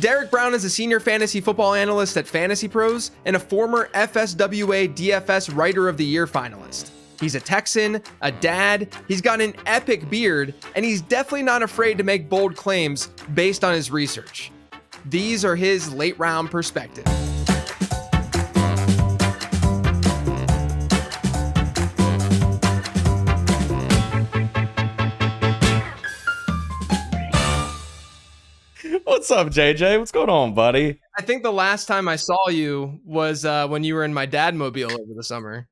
Derek Brown is a senior fantasy football analyst at Fantasy Pros and a former FSWA DFS Writer of the Year finalist. He's a Texan, a dad, he's got an epic beard, and he's definitely not afraid to make bold claims based on his research. These are his late round perspectives. What's up, JJ? What's going on, buddy? I think the last time I saw you was when you were in my dadmobile over the summer.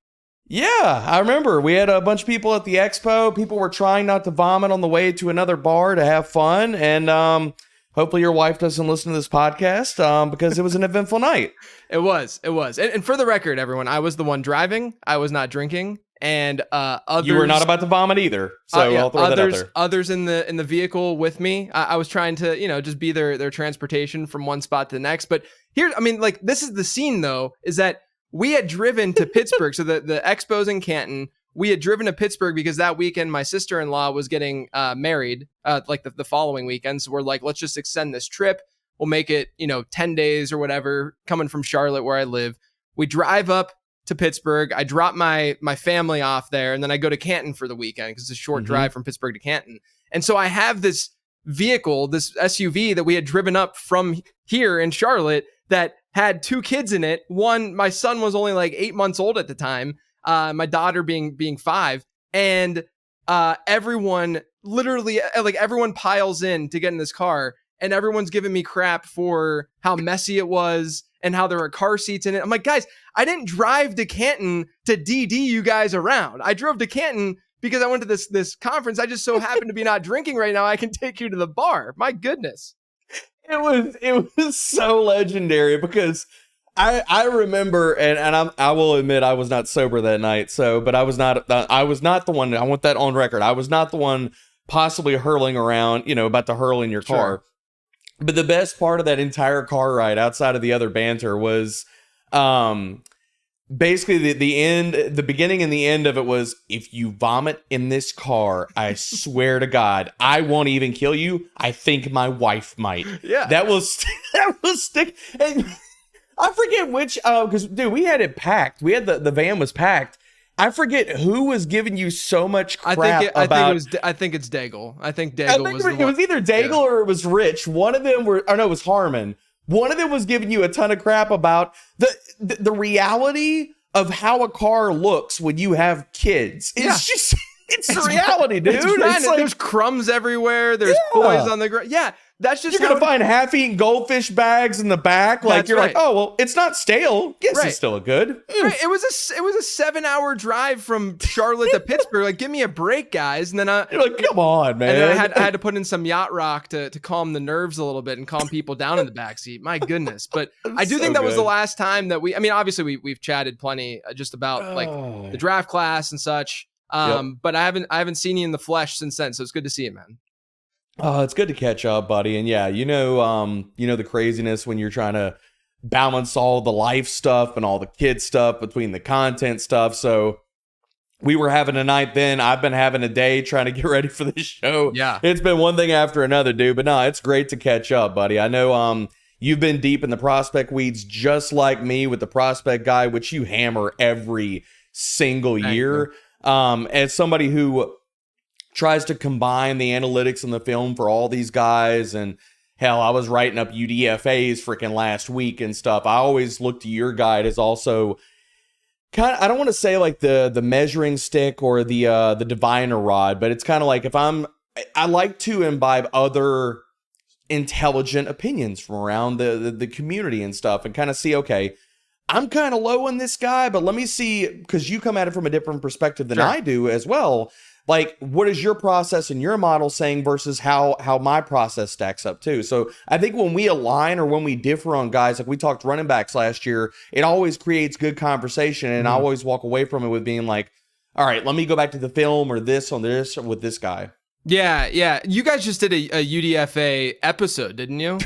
Yeah, I remember. We had a bunch of people at the expo. People were trying not to vomit on the way to another bar to have fun. And hopefully your wife doesn't listen to this podcast because it was an eventful night. It was. And for the record, everyone, I was the one driving. I was not drinking. And others, you were not about to vomit either. So I'll throw that out there. Others in the vehicle with me. I was trying to, just be their transportation from one spot to the next. But here, this is the scene though, is that we had driven to Pittsburgh. So the expo's in Canton. We had driven to Pittsburgh because that weekend my sister-in-law was getting married, the following weekend. So we're like, let's just extend this trip. We'll make it, 10 days or whatever, coming from Charlotte where I live. We drive up to Pittsburgh. I drop my family off there, and then I go to Canton for the weekend because it's a short drive from Pittsburgh to Canton. And so I have this vehicle, this SUV that we had driven up from here in Charlotte that had two kids in it. One, my son was only like 8 months old at the time. My daughter being 5, and everyone literally everyone piles in to get in this car, and everyone's giving me crap for how messy it was and how there were car seats in it. I'm like, guys, I didn't drive to Canton to DD you guys around. I drove to Canton because I went to this conference. I just so happened to be not drinking right now. I can take you to the bar. My goodness. It was so legendary because I remember, and I will admit I was not sober that night. But I was not the one. I want that on record. I was not the one possibly hurling around, about to hurl in your car. Sure. But the best part of that entire car ride, outside of the other banter, was basically the beginning and the end of it was, if you vomit in this car, I swear to God, I won't even kill you. I think my wife might. Yeah. That was stick. And I forget which, because dude, we had it packed. We had the van was packed. I forget who was giving you so much crap about. I think it's Daigle. I think Daigle was the one. It was either Daigle or it was Rich. One of them it was Harmon. One of them was giving you a ton of crap about the reality of how a car looks when you have kids. It's the reality, dude. There's crumbs everywhere. There's toys on the ground. Yeah. That's just you're gonna find half-eaten goldfish bags in the back. Like you're right. Like, oh well, it's not stale. Yes, It's still good. Right. It was a 7-hour drive from Charlotte to Pittsburgh. Like, give me a break, guys. And then you're like, come on, man. And then I had to put in some yacht rock to calm the nerves a little bit and calm people down in the backseat. My goodness. But I do think that was the last time that obviously we've chatted plenty just about the draft class and such. But I haven't seen you in the flesh since then. So it's good to see you, man. Oh, it's good to catch up, buddy. And yeah, the craziness when you're trying to balance all the life stuff and all the kid stuff between the content stuff. So we were having a night then. I've been having a day trying to get ready for this show. Yeah. It's been one thing after another, dude. But no, it's great to catch up, buddy. I know you've been deep in the prospect weeds just like me with the prospect guy, which you hammer every single year. As somebody who tries to combine the analytics and the film for all these guys, and hell, I was writing up UDFAs freaking last week and stuff. I always look to your guide as also kind of, I don't want to say like the measuring stick or the diviner rod, but it's kind of like I like to imbibe other intelligent opinions from around the community and stuff, and kind of see, okay, I'm kind of low on this guy, but let me see, because you come at it from a different perspective than I do as well. Like, what is your process and your model saying versus how my process stacks up too? So I think when we align or when we differ on guys, like we talked running backs last year, it always creates good conversation. And I always walk away from it with being like, all right, let me go back to the film or this on this with this guy. Yeah. You guys just did a UDFA episode, didn't you?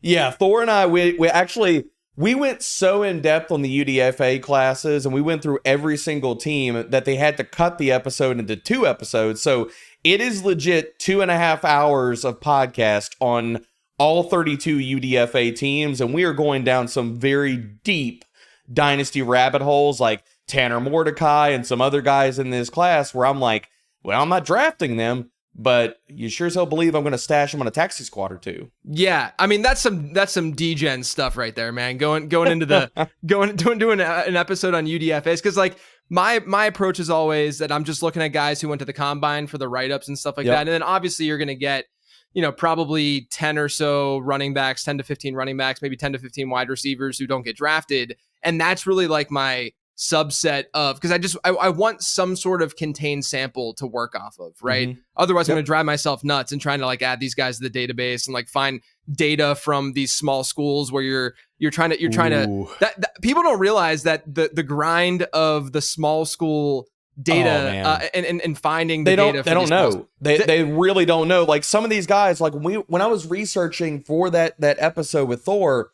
Yeah, Thor and I, we actually... We went so in depth on the UDFA classes, and we went through every single team that they had to cut the episode into 2 episodes. So it is legit 2.5 hours of podcast on all 32 UDFA teams, and we are going down some very deep dynasty rabbit holes like Tanner Mordecai and some other guys in this class where I'm like, well, I'm not drafting them, but you sure as hell believe I'm going to stash them on a taxi squad or two. Yeah, I mean that's some DGen stuff right there, man. Going into the doing an episode on UDFAs, because like my approach is always that I'm just looking at guys who went to the combine for the write-ups and stuff like that, and then obviously you're going to get, you know, probably 10 or so running backs, 10 to 15 running backs, maybe 10 to 15 wide receivers who don't get drafted, and that's really like my subset of, because I want some sort of contained sample to work off of, right? Mm-hmm. Otherwise, I'm going to drive myself nuts and trying to like add these guys to the database and like find data from these small schools where you're trying to that people don't realize that the grind of the small school data and finding the data. They don't know. They really don't know. Like some of these guys, like when I was researching for that episode with Thor,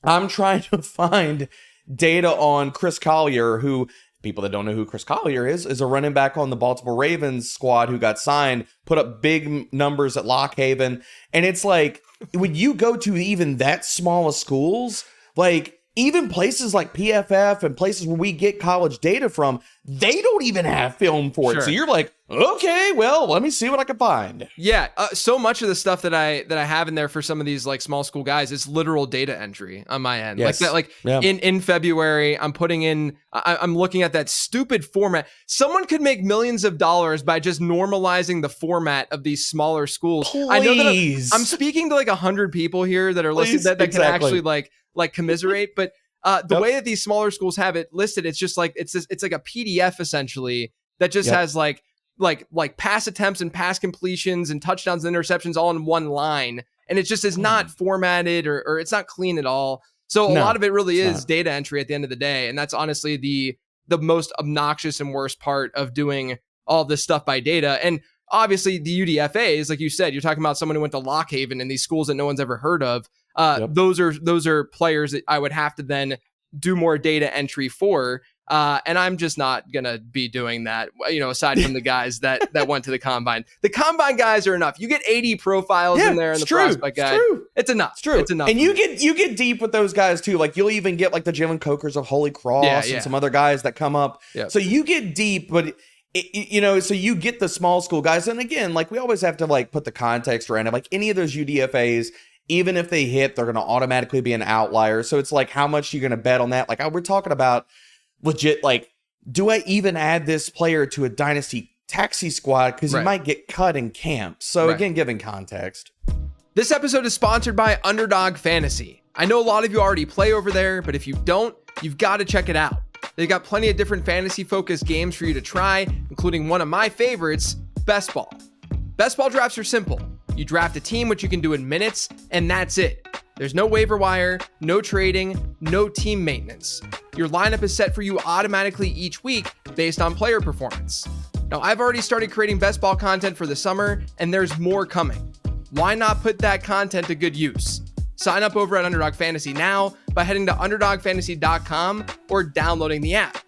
I'm trying to find data on Chris Collier, who, people that don't know who Chris Collier is a running back on the Baltimore Ravens squad who got signed, put up big numbers at Lock Haven. And it's like, when you go to even that small of schools, like even places like PFF and places where we get college data from, they don't even have film for it. So you're like, okay, well, let me see what I can find. Yeah, so much of the stuff that I have in there for some of these like small school guys is literal data entry on my end. Yes. Like that, in February, I'm putting in, I'm looking at that stupid format. Someone could make millions of dollars by just normalizing the format of these smaller schools. Please. I know that I'm speaking to like 100 people here that are listening that can actually like commiserate, but the way that these smaller schools have it listed, it's just like it's like a PDF essentially that just has like pass attempts and pass completions and touchdowns and interceptions all in one line, and it just is not formatted or it's not clean at all. So a lot of it really is data entry at the end of the day, and that's honestly the most obnoxious and worst part of doing all this stuff by data. And obviously the UDFAs, like you said, you're talking about someone who went to Lock Haven and these schools that no one's ever heard of. Those are players that I would have to then do more data entry for. And I'm just not going to be doing that, you know, aside from the guys that went to the combine. The combine guys are enough. You get 80 profiles in there in the prospect guide. It's enough. It's true. It's enough. And you get deep with those guys too. Like you'll even get like the Jalen Cokers of Holy Cross and some other guys that come up. Yep. So you get deep, but you know, so you get the small school guys. And again, like we always have to like put the context around it. Like any of those UDFAs, even if they hit, they're going to automatically be an outlier. So it's like, how much are you going to bet on that? Like we're talking about legit, like, do I even add this player to a dynasty taxi squad? Because he might get cut in camp. So again, giving context. This episode is sponsored by Underdog Fantasy. I know a lot of you already play over there, but if you don't, you've got to check it out. They've got plenty of different fantasy-focused games for you to try, including one of my favorites, Best Ball. Best Ball drafts are simple. You draft a team, which you can do in minutes, and that's it. There's no waiver wire, no trading, no team maintenance. Your lineup is set for you automatically each week based on player performance. Now, I've already started creating Best Ball content for the summer, and there's more coming. Why not put that content to good use? Sign up over at Underdog Fantasy now by heading to underdogfantasy.com or downloading the app.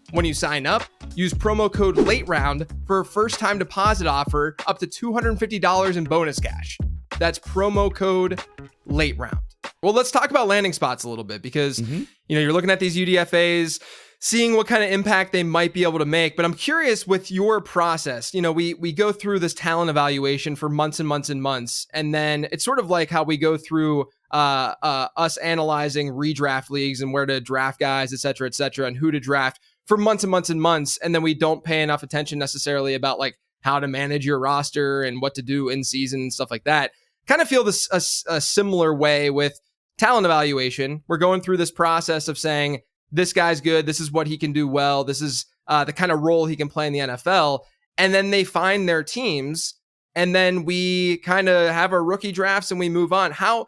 When you sign up, use promo code LATEROUND for a first-time deposit offer up to $250 in bonus cash. That's promo code LATEROUND. Well, let's talk about landing spots a little bit because, you know, you're looking at these UDFAs, seeing what kind of impact they might be able to make. But I'm curious with your process. You know, we go through this talent evaluation for months and months and months. And then it's sort of like how we go through us analyzing redraft leagues and where to draft guys, et cetera, and who to draft for months and months and months. And then we don't pay enough attention necessarily about like how to manage your roster and what to do in season and stuff like that. Kind of feel this a similar way with talent evaluation. We're going through this process of saying, this guy's good. This is what he can do well. This is the kind of role he can play in the NFL. And then they find their teams, and then we kind of have our rookie drafts and we move on. How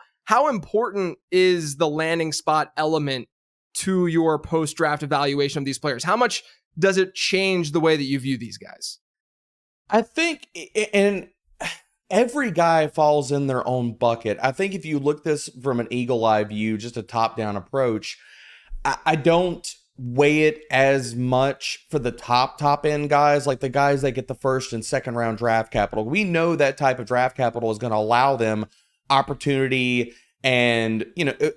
important is the landing spot element to your post-draft evaluation of these players? How much does it change the way that you view these guys? I think, and every guy falls in their own bucket. I think if you look this from an eagle eye view, just a top-down approach, I don't weigh it as much for the top end guys, like the guys that get the first and second round draft capital. We know that type of draft capital is going to allow them opportunity and,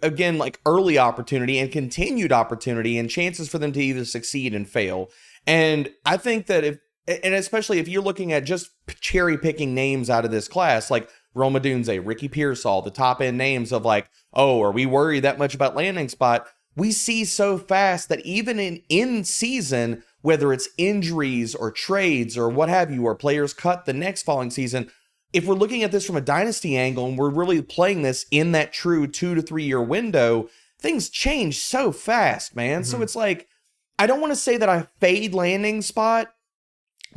again, like early opportunity and continued opportunity and chances for them to either succeed and fail. And I think that and especially if you're looking at just cherry picking names out of this class, like Rome Odunze, Ricky Pearsall, the top end names of like, oh, are we worried that much about landing spot? We see so fast that even in season, whether it's injuries or trades or what have you, or players cut the next following season, if we're looking at this from a dynasty angle and we're really playing this in that true 2 to 3 year window, things change so fast, man. So it's like, I don't want to say that I fade landing spot,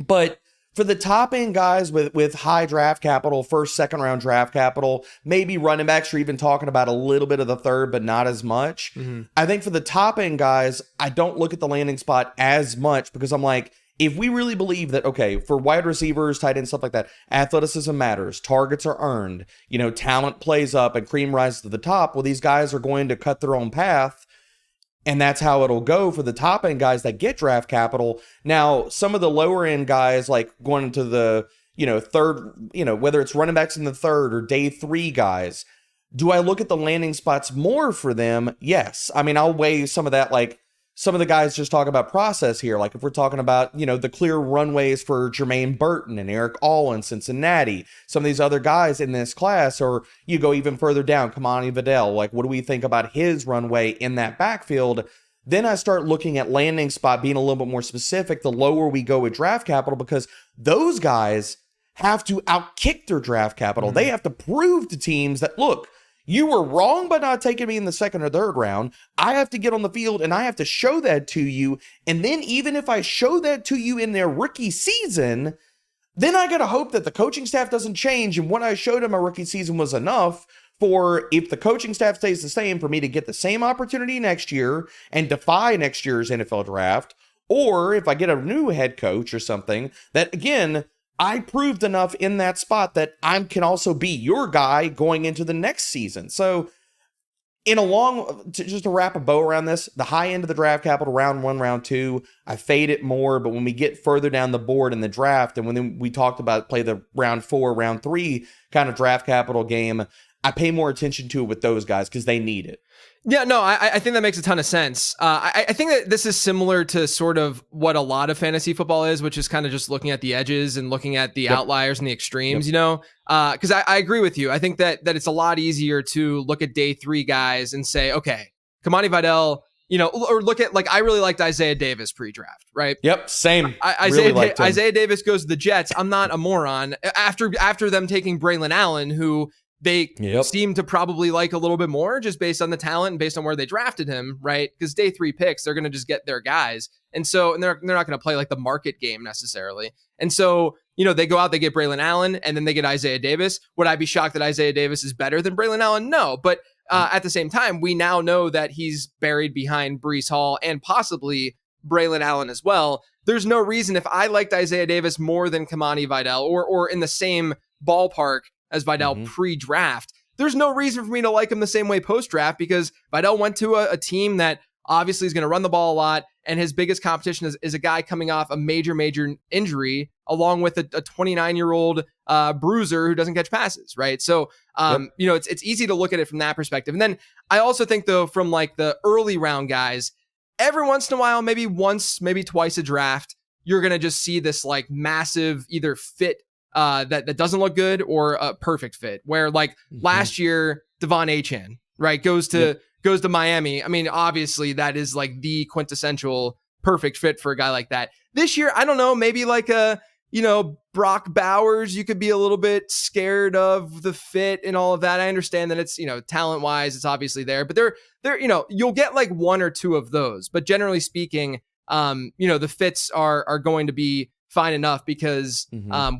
but for the top end guys with high draft capital, first, second round draft capital, maybe running backs, you're even talking about a little bit of the third, but not as much. I think for the top end guys, I don't look at the landing spot as much because I'm like, if we really believe that, okay, for wide receivers, tight ends, stuff like that, athleticism matters, targets are earned, talent plays up and cream rises to the top, well, these guys are going to cut their own path. And that's how it'll go for the top end guys that get draft capital. Now, some of the lower end guys, like going into the, third, whether it's running backs in the third or day 3 guys, do I look at the landing spots more for them? Yes. I mean, I'll weigh some of that, like some of the guys just talk about process here. Like if we're talking about, the clear runways for Jermaine Burton and Eric All in Cincinnati, some of these other guys in this class, or you go even further down, Kamani Vidal, like what do we think about his runway in that backfield? Then I start looking at landing spot being a little bit more specific the lower we go with draft capital, because those guys have to outkick their draft capital. They have to prove to teams that, look, you were wrong by not taking me in the second or third round. I have to get on the field and I have to show that to you. And then even if I show that to you in their rookie season, then I got to hope that the coaching staff doesn't change. And what I showed in my rookie season was enough for, if the coaching staff stays the same, for me to get the same opportunity next year and defy next year's NFL draft. Or if I get a new head coach or something, that again, I proved enough in that spot that I can also be your guy going into the next season. So just to wrap a bow around this, the high end of the draft capital, round 1, round 2, I fade it more. But when we get further down the board in the draft, and when we talked about play the round 4, round 3 kind of draft capital game, I pay more attention to it with those guys because they need it. Yeah, no, I think that makes a ton of sense. I think that this is similar to sort of what a lot of fantasy football is, which is kind of just looking at the edges and looking at the outliers and the extremes, because I agree with you. I think that it's a lot easier to look at day 3 guys and say, okay, Kamani Vidal, or look at, like, I really liked Isaiah Davis pre-draft, right? Yep, same. Isaiah Davis goes to the Jets. I'm not a moron. After them taking Braylon Allen, who they seem to probably like a little bit more just based on the talent and based on where they drafted him, right? Because day 3 picks, they're going to just get their guys. And so, and they're not going to play like the market game necessarily. And so, they go out, they get Braylon Allen, and then they get Isaiah Davis. Would I be shocked that Isaiah Davis is better than Braylon Allen? No. But at the same time, we now know that he's buried behind Breece Hall and possibly Braylon Allen as well. There's no reason, if I liked Isaiah Davis more than Kamani Vidal or in the same ballpark as Vidal pre-draft, there's no reason for me to like him the same way post-draft, because Vidal went to a team that obviously is going to run the ball a lot, and his biggest competition is a guy coming off a major injury, along with a 29-year-old bruiser who doesn't catch passes, right? So, it's easy to look at it from that perspective. And then I also think, though, from like the early round guys, every once in a while, maybe once, maybe twice a draft, you're going to just see this like massive either fit that doesn't look good or a perfect fit, where like last year, Devon Achane, right, goes to Miami. I mean, obviously that is like the quintessential perfect fit for a guy like that. This year, I don't know, maybe like Brock Bowers, you could be a little bit scared of the fit and all of that. I understand that it's, talent wise, it's obviously there, but they're, you'll get like 1 or 2 of those, but generally speaking, the fits are going to be fine enough because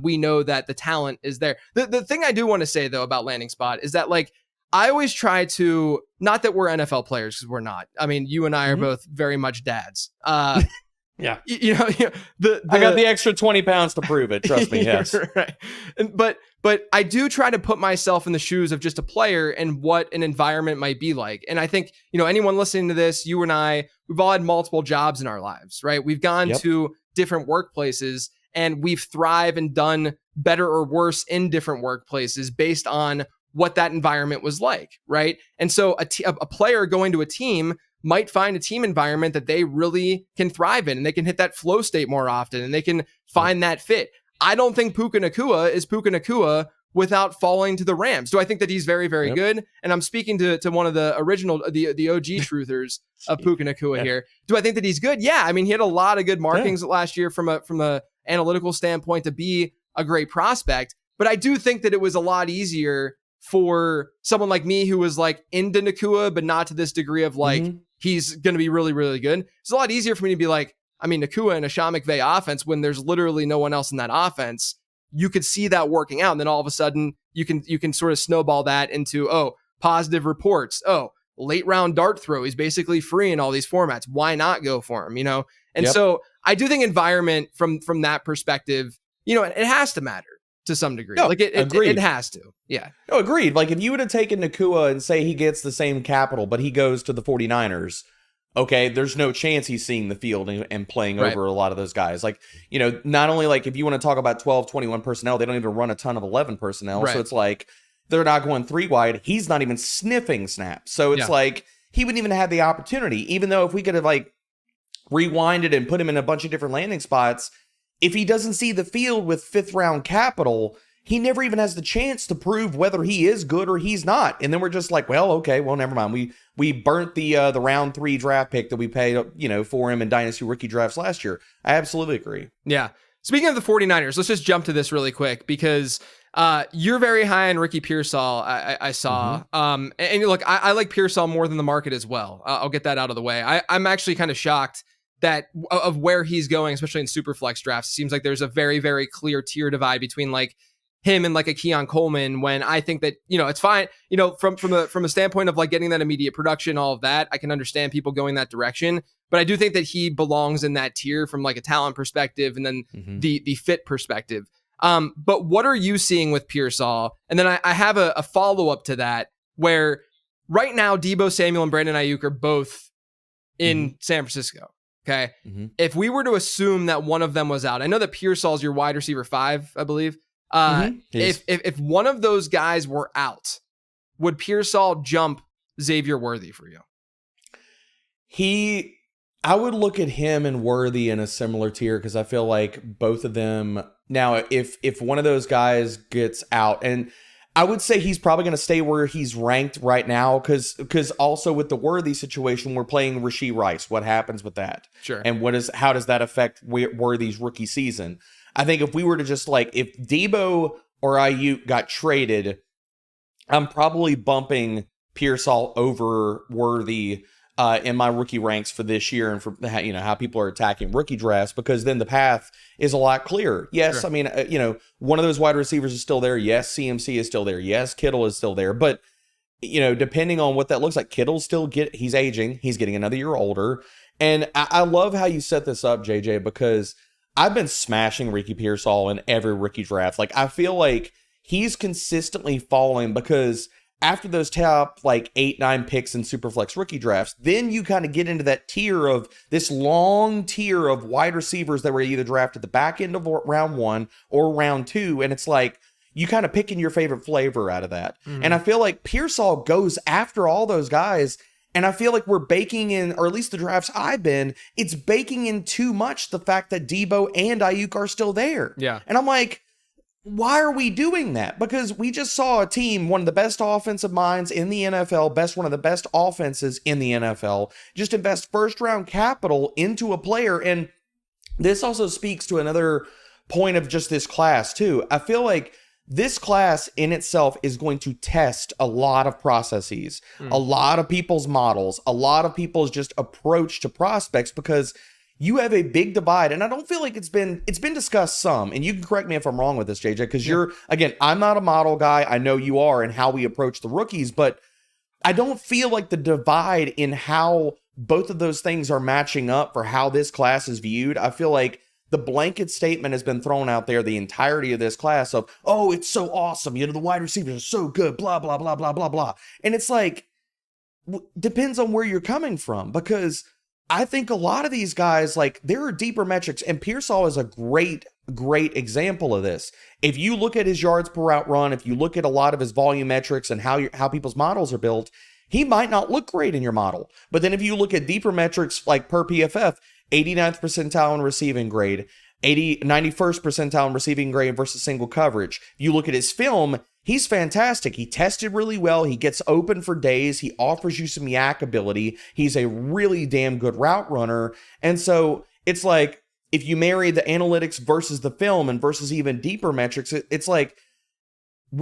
we know that the talent is there. The thing I do want to say, though, about landing spot is that, like, I always try to, not that we're NFL players, because we're not. I mean, you and I are both very much dads. Yeah. I got the extra 20 pounds to prove it. Trust me. Yes. Right. But I do try to put myself in the shoes of just a player and what an environment might be like. And I think, anyone listening to this, you and I, we've all had multiple jobs in our lives, right? We've gone to different workplaces and we've thrived and done better or worse in different workplaces based on what that environment was like, right? And so a player going to a team might find a team environment that they really can thrive in, and they can hit that flow state more often, and they can find that fit. I don't think Puka Nacua is Puka Nacua without falling to the Rams. Do I think that he's very, very good? And I'm speaking to one of the original, the OG truthers of Puka Nacua here. Do I think that he's good? Yeah. I mean, he had a lot of good markings last year from a analytical standpoint to be a great prospect. But I do think that it was a lot easier for someone like me who was like into Nacua, but not to this degree of like, he's going to be really, really good. It's a lot easier for me to be like, I mean, Nacua and a Sean McVay offense, when there's literally no one else in that offense, you could see that working out. And then all of a sudden you can sort of snowball that into, positive reports. Late round dart throw. He's basically free in all these formats. Why not go for him? And so I do think environment from that perspective, it has to matter to some degree. No, it has to. Yeah. No, agreed. Like if you would have taken Nacua and say he gets the same capital, but he goes to the 49ers, okay, there's no chance he's seeing the field and playing over a lot of those guys. Like, not only like if you want to talk about 12, 21 personnel, they don't even run a ton of 11 personnel. Right. So it's like they're not going 3 wide. He's not even sniffing snaps. So it's like he wouldn't even have the opportunity, even though if we could have like rewinded and put him in a bunch of different landing spots, if he doesn't see the field with 5th round capital, he never even has the chance to prove whether he is good or he's not. And then we're just like, well, okay, well, never mind. We burnt the round 3 draft pick that we paid, for him in Dynasty Rookie Drafts last year. I absolutely agree. Yeah. Speaking of the 49ers, let's just jump to this really quick because you're very high on Ricky Pearsall, I saw. And look, I like Pearsall more than the market as well. I'll get that out of the way. I'm actually kind of shocked that of where he's going, especially in Superflex drafts. It seems like there's a very, very clear tier divide between like him and like a Keon Coleman, when I think that, it's fine, from a standpoint of like getting that immediate production, all of that, I can understand people going that direction, but I do think that he belongs in that tier from like a talent perspective and then the fit perspective. But what are you seeing with Pearsall? And then I have a follow-up to that where right now Deebo Samuel and Brandon Ayuk are both in San Francisco. Okay. If we were to assume that one of them was out, I know that Pearsall's your wide receiver 5, I believe. If one of those guys were out, would Pearsall jump Xavier Worthy for you? I would look at him and Worthy in a similar tier because I feel like both of them. Now, if one of those guys gets out, and I would say he's probably going to stay where he's ranked right now because also with the Worthy situation, we're playing Rashee Rice. What happens with that? Sure. And how does that affect Worthy's rookie season? I think if we were to just like, if Deebo or Ayuk got traded, I'm probably bumping Pearsall over Worthy in my rookie ranks for this year and for how people are attacking rookie drafts, because then the path is a lot clearer. Yes, sure. I mean, one of those wide receivers is still there. Yes, CMC is still there. Yes, Kittle is still there. But, depending on what that looks like, Kittle's he's aging. He's getting another year older. And I love how you set this up, JJ, because I've been smashing Ricky Pearsall in every rookie draft. Like, I feel like he's consistently falling because after those top 8-9 picks in Superflex rookie drafts, then you kind of get into that tier of this long tier of wide receivers that were either drafted at the back end of round 1 or round 2. And it's like you kind of picking your favorite flavor out of that. And I feel like Pearsall goes after all those guys. And I feel like we're baking in, or at least the drafts I've been, it's baking in too much the fact that Deebo and Ayuk are still there. Yeah. And I'm like, why are we doing that? Because we just saw a team, one of the best offensive minds in the NFL, one of the best offenses in the NFL, just invest first round capital into a player. And this also speaks to another point of just this class too. I feel like this class in itself is going to test a lot of processes, a lot of people's models, a lot of people's just approach to prospects, because you have a big divide. And I don't feel like it's been discussed some, and you can correct me if I'm wrong with this, JJ, because again, I'm not a model guy. I know you are, and how we approach the rookies, but I don't feel like the divide in how both of those things are matching up for how this class is viewed. I feel like the blanket statement has been thrown out there the entirety of this class of, oh, it's so awesome. The wide receivers are so good, blah, blah, blah, blah, blah, blah. And it's like, depends on where you're coming from, because I think a lot of these guys, like, there are deeper metrics, and Pearsall is a great example of this. If you look at his yards per route run, if you look at a lot of his volume metrics and how people's models are built, he might not look great in your model. But then if you look at deeper metrics like per PFF, 89th percentile in receiving grade, 91st percentile in receiving grade versus single coverage. You look at his film, he's fantastic. He tested really well. He gets open for days. He offers you some yak ability. He's a really damn good route runner. And so it's like, if you marry the analytics versus the film and versus even deeper metrics, it's like,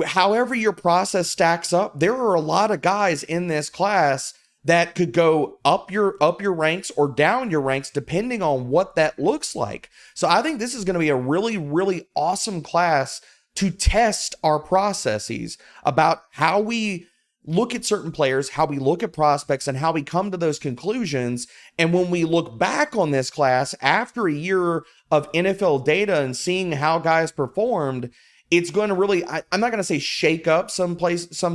however your process stacks up, there are a lot of guys in this class that could go up your ranks or down your ranks depending on what that looks like. So I think this is going to be a really, really awesome class to test our processes about how we look at certain players, how we look at prospects, and how we come to those conclusions. And when we look back on this class after a year of NFL data and seeing how guys performed, it's going to really, I'm not going to say shake up some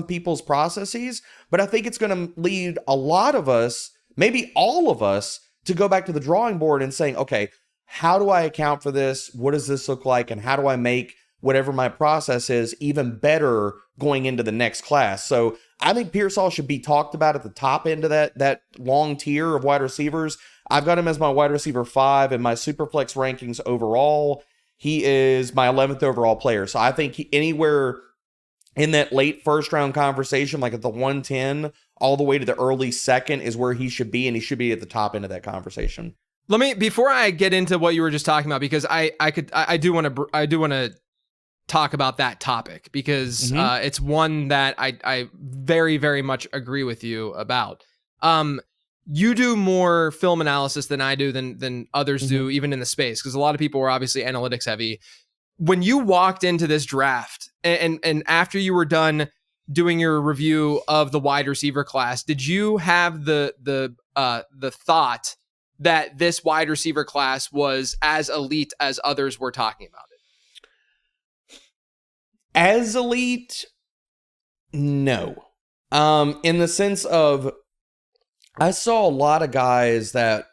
people's processes, but I think it's going to lead a lot of us, maybe all of us, to go back to the drawing board and saying, okay, how do I account for this? What does this look like? And how do I make whatever my process is even better going into the next class? So I think Pearsall should be talked about at the top end of that long tier of wide receivers. I've got him as my wide receiver 5 in my Superflex rankings overall. He is my 11th overall player. So I think anywhere in that late first round conversation, like at the 110 all the way to the early second, is where he should be, and he should be at the top end of that conversation. Let me, before I get into what you were just talking about, because I do want to talk about that topic, because it's one that I very, very much agree with you about. You do more film analysis than I do, than others do, even in the space, because a lot of people were obviously analytics heavy. When you walked into this draft and after you were done doing your review of the wide receiver class, did you have the thought that this wide receiver class was as elite as others were talking about it? As elite? No. In the sense of, I saw a lot of guys that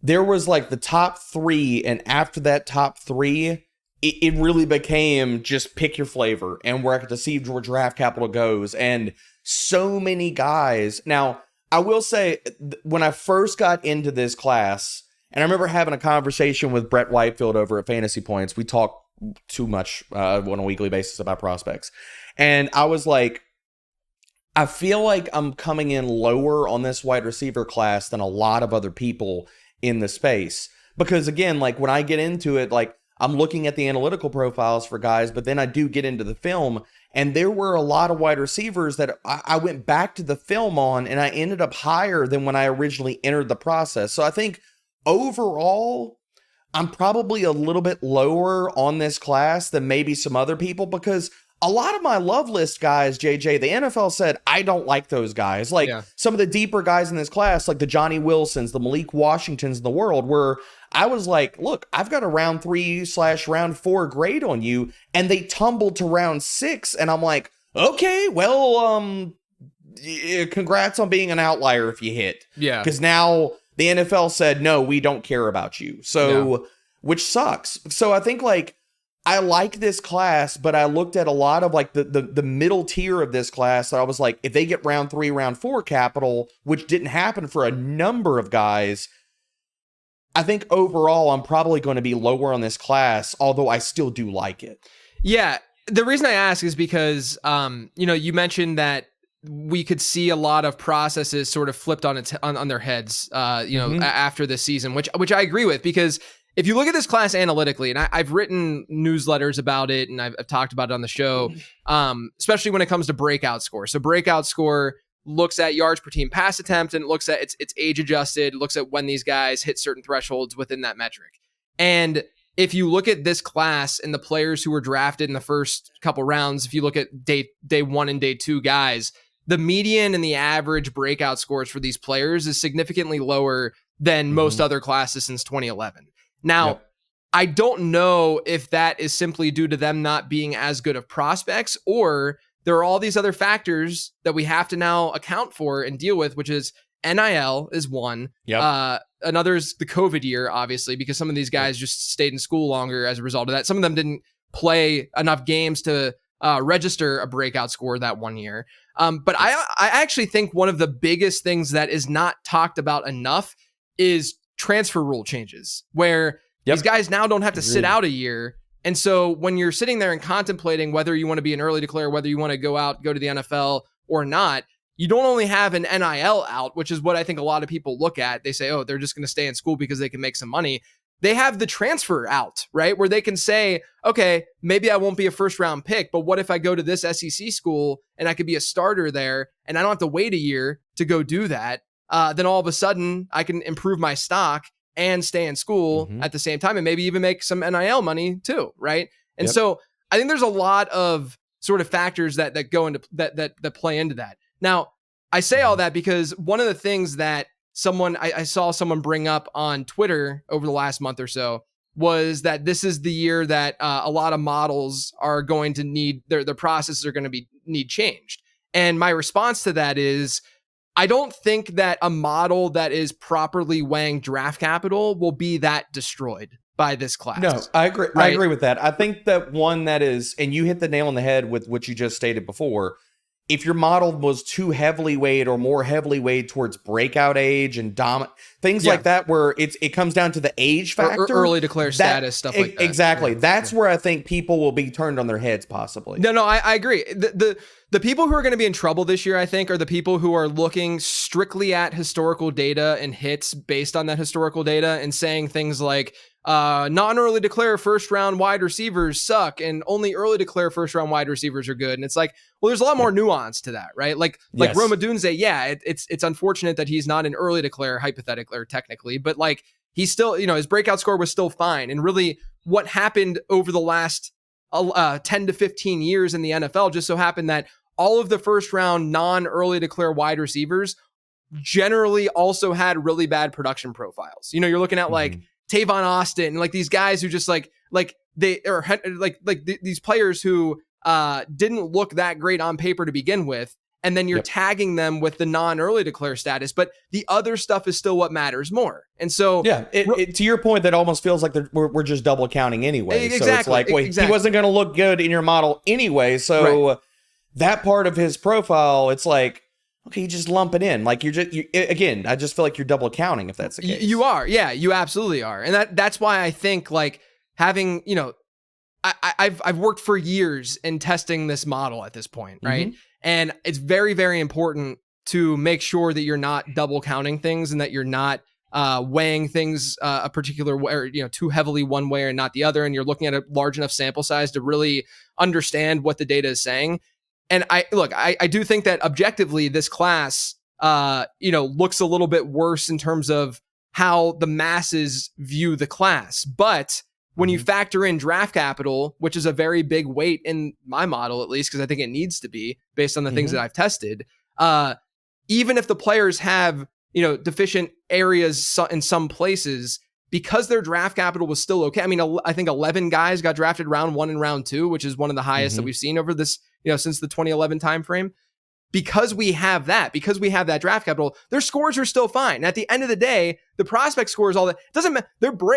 there was like the top 3, and after that top 3, it really became just pick your flavor and where I could see where draft capital goes. And so many guys. Now, I will say, when I first got into this class, and I remember having a conversation with Brett Whitefield over at Fantasy Points, we talk too much on a weekly basis about prospects. And I was like, I feel like I'm coming in lower on this wide receiver class than a lot of other people in the space. Because again, like when I get into it, like I'm looking at the analytical profiles for guys, but then I do get into the film, and there were a lot of wide receivers that I went back to the film on, and I ended up higher than when I originally entered the process. So I think overall, I'm probably a little bit lower on this class than maybe some other people, because a lot of my love list guys, JJ, the NFL said, I don't like those guys. Like some of the deeper guys in this class, like the Johnny Wilsons, the Malik Washingtons of the world, where I was like, look, I've got a round 3/round 4 grade on you, and they tumbled to round 6. And I'm like, okay, well, congrats on being an outlier if you hit. Yeah. Because now the NFL said, no, we don't care about you. So, which sucks. So I think like, I like this class, but I looked at a lot of like the middle tier of this class. I was like, if they get round 3, round 4 capital, which didn't happen for a number of guys, I think overall I'm probably going to be lower on this class, although I still do like it. Yeah. The reason I ask is because, you mentioned that we could see a lot of processes sort of flipped on their heads, after this season, which I agree with, because if you look at this class analytically, and I've written newsletters about it, and I've talked about it on the show, especially when it comes to breakout score. So breakout score looks at yards per team pass attempt, and it looks at it's age adjusted, looks at when these guys hit certain thresholds within that metric. And if you look at this class and the players who were drafted in the first couple rounds, if you look at day 1 and day 2 guys, the median and the average breakout scores for these players is significantly lower than most other classes since 2011. Now, I don't know if that is simply due to them not being as good of prospects, or there are all these other factors that we have to now account for and deal with, which is NIL is one. Yep. Another is the COVID year, obviously, because some of these guys just stayed in school longer as a result of that. Some of them didn't play enough games to register a breakout score that one year. But I actually think one of the biggest things that is not talked about enough is transfer rule changes, where these guys now don't have to sit out a year. And so when you're sitting there and contemplating whether you want to be an early declare, whether you want to go to the NFL or not, you don't only have an NIL out, which is what I think a lot of people look at. They say, oh, they're just going to stay in school because they can make some money. They have the transfer out, right? Where they can say, okay, maybe I won't be a first round pick, but what if I go to this SEC school and I could be a starter there and I don't have to wait a year to go do that? Then all of a sudden I can improve my stock and stay in school at the same time and maybe even make some NIL money too, right? And so I think there's a lot of sort of factors that go into that play into that. Now, I say all that because one of the things that I saw someone bring up on Twitter over the last month or so was that this is the year that a lot of models are going to need their processes are going to need changed. And my response to that is, I don't think that a model that is properly weighing draft capital will be that destroyed by this class. No, I agree. Right? I agree with that. I think that one that is, and you hit the nail on the head with what you just stated before. If your model was too heavily weighted or more heavily weighted towards breakout age and things like that, where it comes down to the age factor, or early declare status, stuff like that. Exactly. That's where I think people will be turned on their heads, possibly. No, I agree. The people who are going to be in trouble this year, I think, are the people who are looking strictly at historical data and hits based on that historical data and saying things like, non-early declare first round wide receivers suck and only early declare first round wide receivers are good. And it's like, well, there's a lot more nuance to that, right? Like Roma Dunze, it's unfortunate that he's not an early declare hypothetically or technically, but like he's still, his breakout score was still fine. And really what happened over the last 10 to 15 years in the NFL just so happened that all of the first round non-early declare wide receivers generally also had really bad production profiles. You're looking at like Tavon Austin, like these guys who just these players who didn't look that great on paper to begin with. And then you're tagging them with the non-early declare status, but the other stuff is still what matters more. And so, to your point, that almost feels like we're just double counting anyway. Exactly. So it's like, wait, he wasn't going to look good in your model anyway. So that part of his profile, it's like, okay, you just lump it in. Like again, I just feel like you're double counting if that's the case. You are. Yeah, you absolutely are. And that's why I think like having, I've worked for years in testing this model at this point, right? And it's very, very important to make sure that you're not double counting things and that you're not weighing things a particular way, or, too heavily one way or not the other. And you're looking at a large enough sample size to really understand what the data is saying. And I do think that objectively this class, looks a little bit worse in terms of how the masses view the class. But when you factor in draft capital, which is a very big weight in my model, at least, because I think it needs to be based on the things that I've tested, even if the players have, deficient areas in some places, because their draft capital was still okay. I mean, I think 11 guys got drafted round 1 and round 2, which is one of the highest that we've seen over this, since the 2011 timeframe. Because we have that draft capital, their scores are still fine. And at the end of the day, the prospect scores, all that doesn't matter.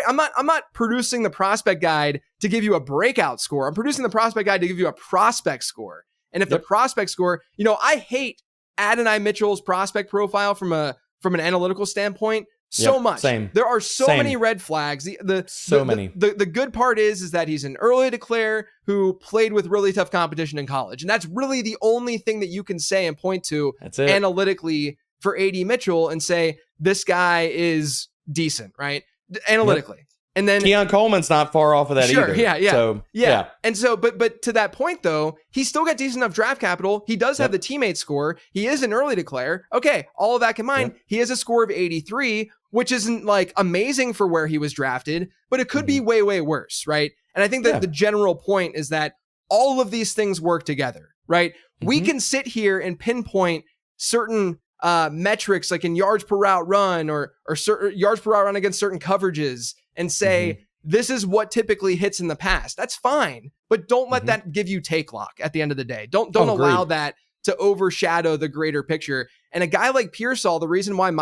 I'm not producing the prospect guide to give you a breakout score. I'm producing the prospect guide to give you a prospect score. And if the prospect score, I hate Adonai Mitchell's prospect profile from an analytical standpoint so much. Same. There are so many red flags. The good part is that he's an early declare who played with really tough competition in college. And that's really the only thing that you can say and point to analytically for AD Mitchell and say, this guy is decent, right? Analytically. And then Keon Coleman's not far off of that either. Yeah. So, yeah. And so, but to that point though, he's still got decent enough draft capital. He does have the teammate score. He is an early declare. Okay. All of that combined, he has a score of 83, which isn't like amazing for where he was drafted, but it could be way, way worse. Right. And I think that the general point is that all of these things work together, right? We can sit here and pinpoint certain metrics like in yards per route run or certain yards per route run against certain coverages and say, this is what typically hits in the past. That's fine, but don't let that give you take lock at the end of the day. Don't allow that to overshadow the greater picture. And a guy like Pearsall, the reason why a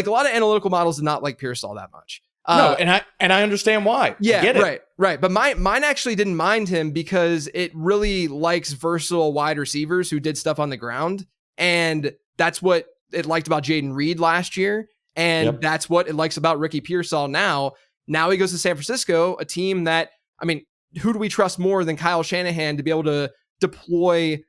lot of analytical models did not like Pearsall that much. No, and I understand why. Yeah, right. But mine actually didn't mind him because it really likes versatile wide receivers who did stuff on the ground. And that's what it liked about Jaden Reed last year. And that's what it likes about Ricky Pearsall now. Now he goes to San Francisco, a team that, I mean, who do we trust more than Kyle Shanahan to be able to deploy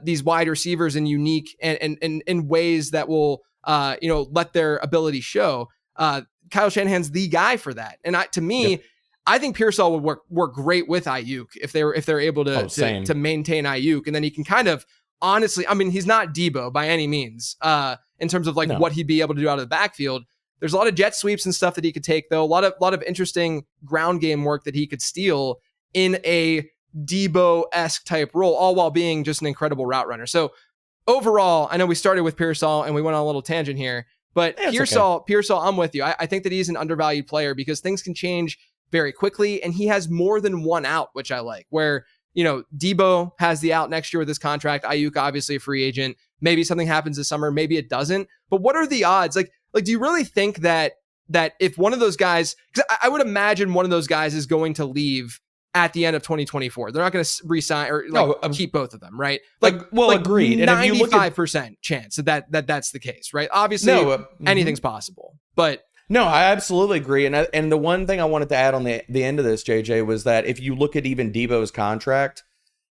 these wide receivers in unique and in ways that will, let their ability show? Kyle Shanahan's the guy for that. And to me, I think Pearsall would work great with Ayuk if they're able to maintain Ayuk, and then he can kind of honestly, I mean, he's not Debo by any means in terms of what he'd be able to do out of the backfield. There's a lot of jet sweeps and stuff that he could take, though. A lot of interesting ground game work that he could steal in a Debo-esque type role, all while being just an incredible route runner. So overall, I know we started with Pearsall and we went on a little tangent here, but Pearsall, I'm with you. I think that he's an undervalued player because things can change very quickly, and he has more than one out, which I like, where, Debo has the out next year with his contract. Ayuk, obviously a free agent. Maybe something happens this summer. Maybe it doesn't. But what are the odds? Like, do you really think that if one of those guys, because I would imagine one of those guys is going to leave at the end of 2024. They're not going to re-sign or keep both of them, right? Agreed. 95% chance that's the case, right? Obviously, anything's possible, but no, I absolutely agree. And the one thing I wanted to add on the end of this, JJ, was that if you look at even Debo's contract,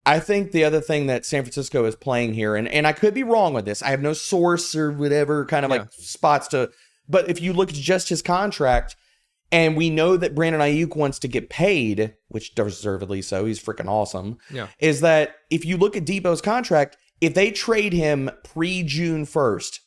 I think the other thing that San Francisco is playing here, and I could be wrong with this, I have no source or whatever kind of spots to, but if you look at just his contract, and we know that Brandon Ayuk wants to get paid, which deservedly so, he's freaking awesome, is that if you look at Debo's contract, if they trade him pre-June 1st,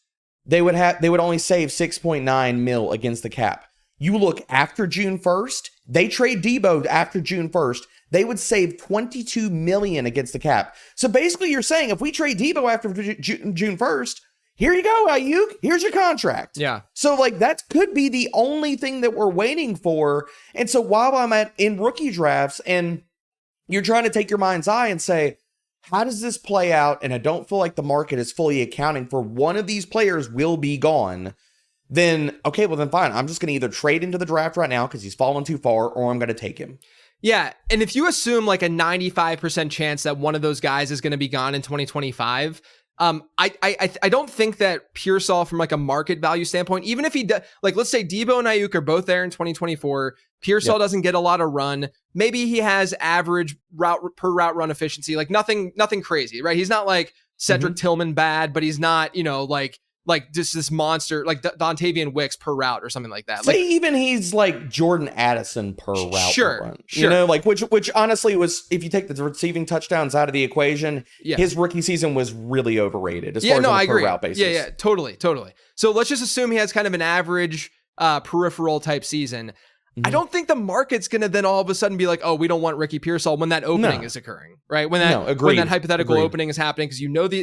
they would only save 6.9 mil against the cap. You look after June 1st, they trade Debo after June 1st, they would save 22 million against the cap. So basically you're saying if we trade Debo after June 1st, here you go, Ayuk, here's your contract. Yeah. So that could be the only thing that we're waiting for. And so while I'm in rookie drafts and you're trying to take your mind's eye and say, how does this play out? And I don't feel like the market is fully accounting for one of these players will be gone. Then, okay, well then fine. I'm just going to either trade into the draft right now because he's fallen too far, or I'm going to take him. Yeah. And if you assume a 95% chance that one of those guys is going to be gone in 2025, I don't think that Pearsall from a market value standpoint, even if he does, let's say Debo and Ayuk are both there in 2024, Pearsall doesn't get a lot of run. Maybe he has average route run efficiency, nothing crazy, right? He's not like Cedric Tillman bad, but he's not, just this monster, like Dontavian Wicks per route or something like that. Say even he's like Jordan Addison per route. Sure. Which honestly was, if you take the receiving touchdowns out of the equation, his rookie season was really overrated as far as on a per route basis. Yeah, totally. So let's just assume he has kind of an average peripheral type season. I don't think the market's going to then all of a sudden be like, oh, we don't want Ricky Pearsall when that opening is occurring, right? When that hypothetical opening is happening, because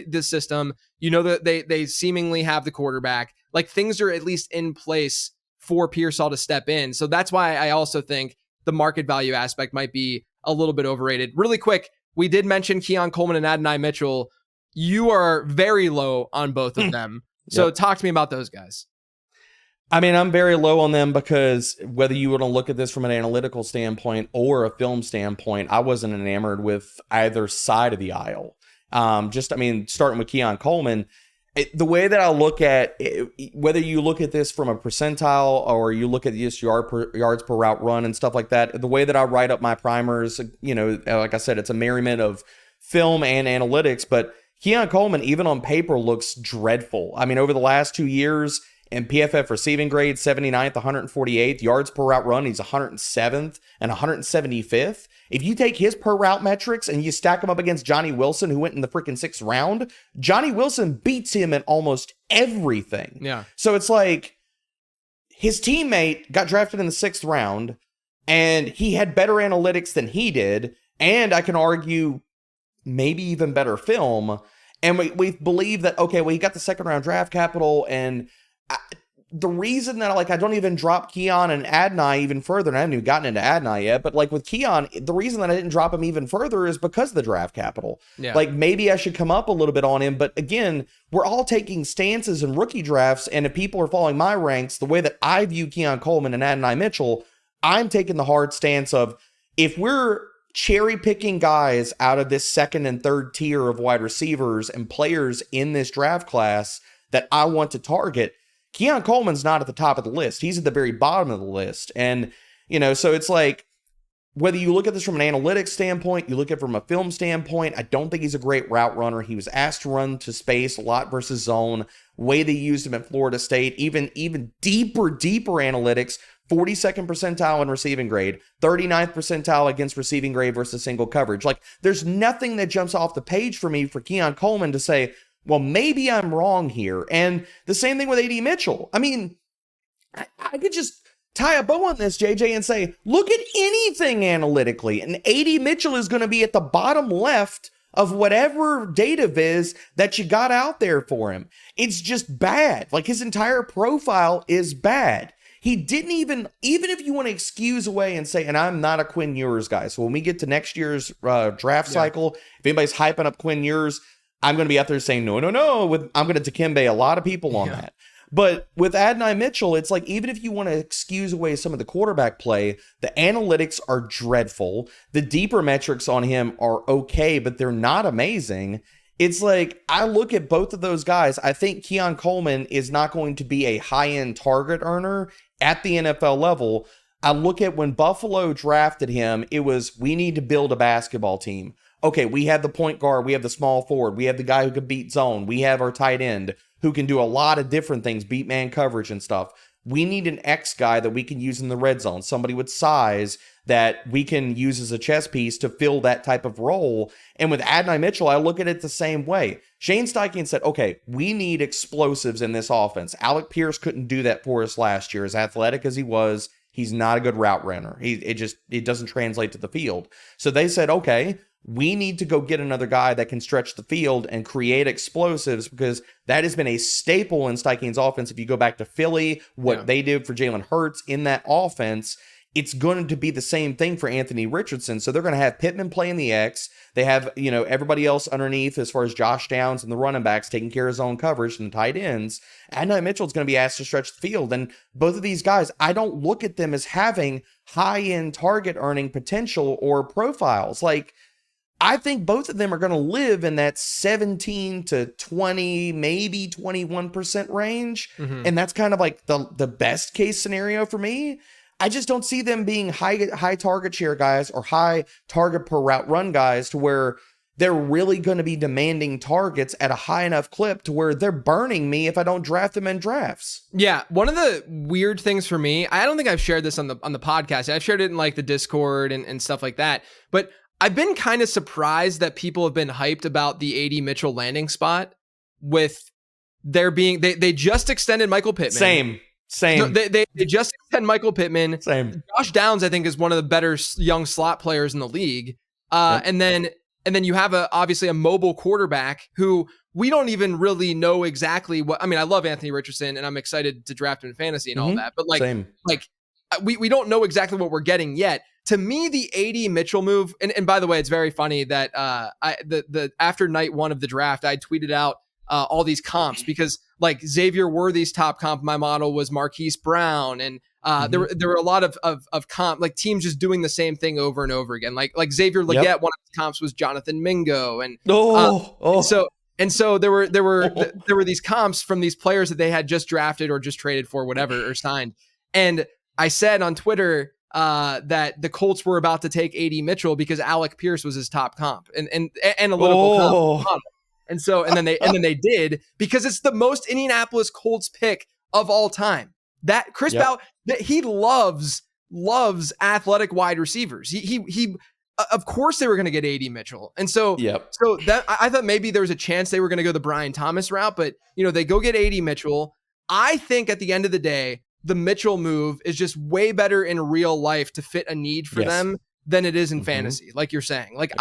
the system, that they seemingly have the quarterback, things are at least in place for Pearsall to step in. So that's why I also think the market value aspect might be a little bit overrated. Really quick, we did mention Keon Coleman and Adonai Mitchell. You are very low on both of them. So talk to me about those guys. I mean, I'm very low on them because whether you want to look at this from an analytical standpoint or a film standpoint, I wasn't enamored with either side of the aisle. Starting with Keon Coleman, the way that I look at it, whether you look at this from a percentile or you look at just yards per route run and stuff like that, the way that I write up my primers, like I said, it's a merriment of film and analytics, but Keon Coleman, even on paper, looks dreadful. I mean, over the last 2 years, in PFF receiving grade, 79th, 148th. Yards per route run, he's 107th and 175th. If you take his per route metrics and you stack them up against Johnny Wilson, who went in the freaking 6th round, Johnny Wilson beats him at almost everything. Yeah. So it's like his teammate got drafted in the 6th round and he had better analytics than he did. And I can argue maybe even better film. And we believe that, okay, well, he got the 2nd round draft capital and the reason that like I don't even drop Keon and Adonai even further, and I haven't even gotten into Adonai yet, but like with Keon, the reason that I didn't drop him even further is because of the draft capital. Yeah. Like maybe I should come up a little bit on him, but again, we're all taking stances in rookie drafts, and if people are following my ranks, the way that I view Keon Coleman and Adonai Mitchell, I'm taking the hard stance of if we're cherry picking guys out of this second and third tier of wide receivers and players in this draft class that I want to target, Keon Coleman's not at the top of the list. He's at the very bottom of the list. And, you know, so it's like, whether you look at this from an analytics standpoint, you look at it from a film standpoint, I don't think he's a great route runner. He was asked to run to space a lot versus zone. Way they used him at Florida State, even deeper analytics, 42nd percentile in receiving grade, 39th percentile against receiving grade versus single coverage. Like, there's nothing that jumps off the page for me for Keon Coleman to say, well, maybe I'm wrong here. And the same thing with AD Mitchell. I mean, I could just tie a bow on this, JJ, and say, look at anything analytically, and AD Mitchell is going to be at the bottom left of whatever data viz that you got out there for him. It's just bad. Like, his entire profile is bad. He didn't even if you want to excuse away and say, and I'm not a Quinn Ewers guy, so when we get to next year's draft cycle, if anybody's hyping up Quinn Ewers, I'm going to be out there saying, no. I'm going to Dikembe a lot of people on that. But with Adonai Mitchell, it's like, even if you want to excuse away some of the quarterback play, the analytics are dreadful. The deeper metrics on him are okay, but they're not amazing. It's like, I look at both of those guys. I think Keon Coleman is not going to be a high-end target earner at the NFL level. I look at when Buffalo drafted him, it was, we need to build a basketball team. Okay, we have the point guard, we have the small forward, we have the guy who can beat zone, we have our tight end who can do a lot of different things, beat man coverage and stuff. We need an X guy that we can use in the red zone, somebody with size that we can use as a chess piece to fill that type of role. And with Adonai Mitchell, I look at it the same way. Shane Steichen said, okay, we need explosives in this offense. Alec Pierce couldn't do that for us last year. As athletic as he was, he's not a good route runner. It doesn't translate to the field. So they said, okay, we need to go get another guy that can stretch the field and create explosives, because that has been a staple in Steichen's offense. If you go back to Philly, what they did for Jalen Hurts in that offense, it's going to be the same thing for Anthony Richardson. So they're going to have Pittman playing the X. They have, everybody else underneath as far as Josh Downs and the running backs taking care of his own coverage and the tight ends. Adonai Mitchell's going to be asked to stretch the field. And both of these guys, I don't look at them as having high-end target earning potential or profiles. Like, I think both of them are going to live in that 17 to 20, maybe 21% range. Mm-hmm. And that's kind of like the best case scenario for me. I just don't see them being high target share guys or high target per route run guys to where they're really going to be demanding targets at a high enough clip to where they're burning me if I don't draft them in drafts. Yeah. One of the weird things for me, I don't think I've shared this on the podcast. I've shared it in like the Discord and stuff like that, but I've been kind of surprised that people have been hyped about the AD Mitchell landing spot with there being, they just extended Michael Pittman. Same. No, they just extend Michael Pittman. Same. Josh Downs, I think, is one of the better young slot players in the league. And then you have obviously a mobile quarterback who we don't even really know exactly what. I mean, I love Anthony Richardson and I'm excited to draft him in fantasy and all that. But we don't know exactly what we're getting yet. To me, the AD Mitchell move, and by the way, it's very funny that the after night one of the draft, I tweeted out all these comps because like Xavier Worthy's top comp, my model was Marquise Brown, and there were a lot of comp, like teams just doing the same thing over and over again. Like Xavier Legette, one of his comps was Jonathon Mingo, and so there were these comps from these players that they had just drafted or just traded for, whatever, or signed. And I said on Twitter that the Colts were about to take AD Mitchell because Alec Pierce was his top comp and analytical comp. And then they did, because it's the most Indianapolis Colts pick of all time. That Chris Ballard, he loves athletic wide receivers. He of course they were going to get AD Mitchell. And so that I thought maybe there was a chance they were going to go the Brian Thomas route, but they go get AD Mitchell. I think at the end of the day, the Mitchell move is just way better in real life to fit a need for them than it is in fantasy, like you're saying. Like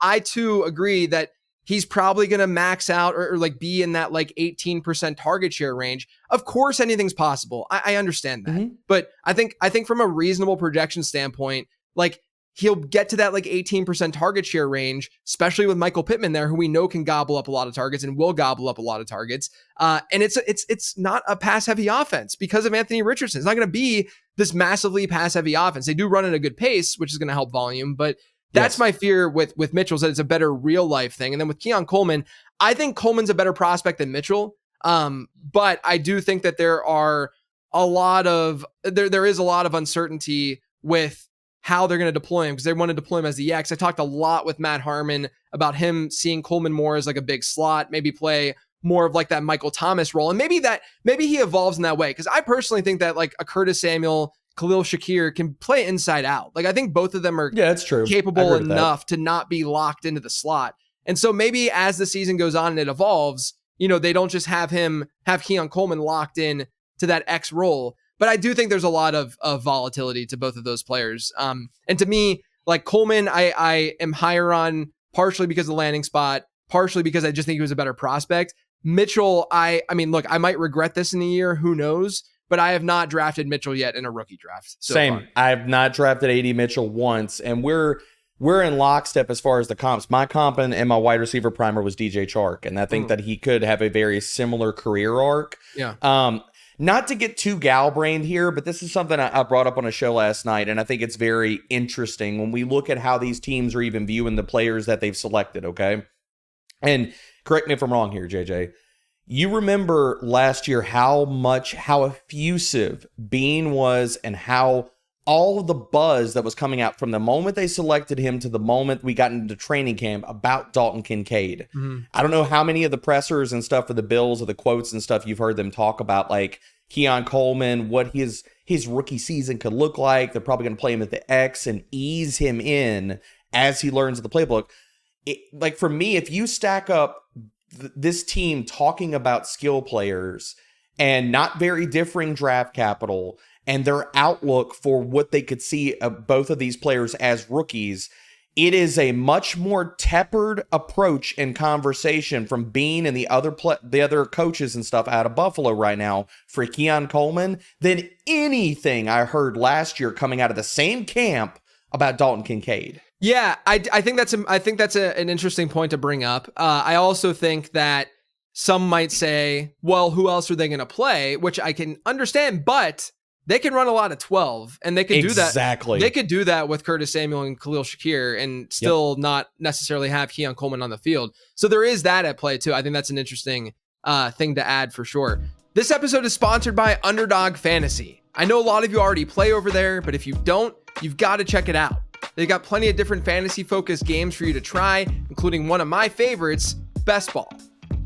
I too agree that he's probably going to max out or like be in that like 18% target share range. Of course, anything's possible. I understand that. But I think from a reasonable projection standpoint, like he'll get to that like 18% target share range, especially with Michael Pittman there, who we know can gobble up a lot of targets and will gobble up a lot of targets. And it's not a pass heavy offense because of Anthony Richardson. It's not going to be this massively pass heavy offense. They do run at a good pace, which is going to help volume, but that's my fear with Mitchell, is that it's a better real life thing. And then with Keon Coleman, I think Coleman's a better prospect than Mitchell. But I do think that there is a lot of uncertainty with how they're going to deploy him, because they want to deploy him as the X. I talked a lot with Matt Harmon about him seeing Coleman more as like a big slot, maybe play more of like that Michael Thomas role. And maybe he evolves in that way. Cause I personally think that like a Curtis Samuel, Khalil Shakir can play inside out. Like I think both of them are that's true. Capable enough to not be locked into the slot. And so maybe as the season goes on and it evolves, they don't just have Keon Coleman locked in to that X role. But I do think there's a lot of volatility to both of those players. And to me, like Coleman, I am higher on partially because of the landing spot, partially because I just think he was a better prospect. Mitchell, I mean, look, I might regret this in a year, who knows? But I have not drafted Mitchell yet in a rookie draft. Same. I have not drafted AD Mitchell once, and we're in lockstep as far as the comps. My comp and my wide receiver primer was DJ Chark, and I think that he could have a very similar career arc. Yeah. Not to get too gal-brained here, but this is something I brought up on a show last night, and I think it's very interesting when we look at how these teams are even viewing the players that they've selected, okay? And correct me if I'm wrong here, JJ. You remember last year how effusive Bean was and how all the buzz that was coming out from the moment they selected him to the moment we got into training camp about Dalton Kincaid. I don't know how many of the pressers and stuff for the Bills or the quotes and stuff you've heard them talk about, like Keon Coleman, what his rookie season could look like. They're probably going to play him at the X and ease him in as he learns the playbook. Like for me, if you stack up this team talking about skill players and not very differing draft capital and their outlook for what they could see of both of these players as rookies, it is a much more tepid approach and conversation from Bean and the other coaches and stuff out of Buffalo right now for Keon Coleman than anything I heard last year coming out of the same camp about Dalton Kincaid. Yeah, I think that's an interesting point to bring up. I also think that some might say, well, who else are they going to play? Which I can understand, but they can run a lot of 12, and they can do that. Exactly. They could do that with Curtis Samuel and Khalil Shakir and still not necessarily have Keon Coleman on the field. So there is that at play too. I think that's an interesting thing to add for sure. This episode is sponsored by Underdog Fantasy. I know a lot of you already play over there, but if you don't, you've got to check it out. They've got plenty of different fantasy-focused games for you to try, including one of my favorites, Best Ball.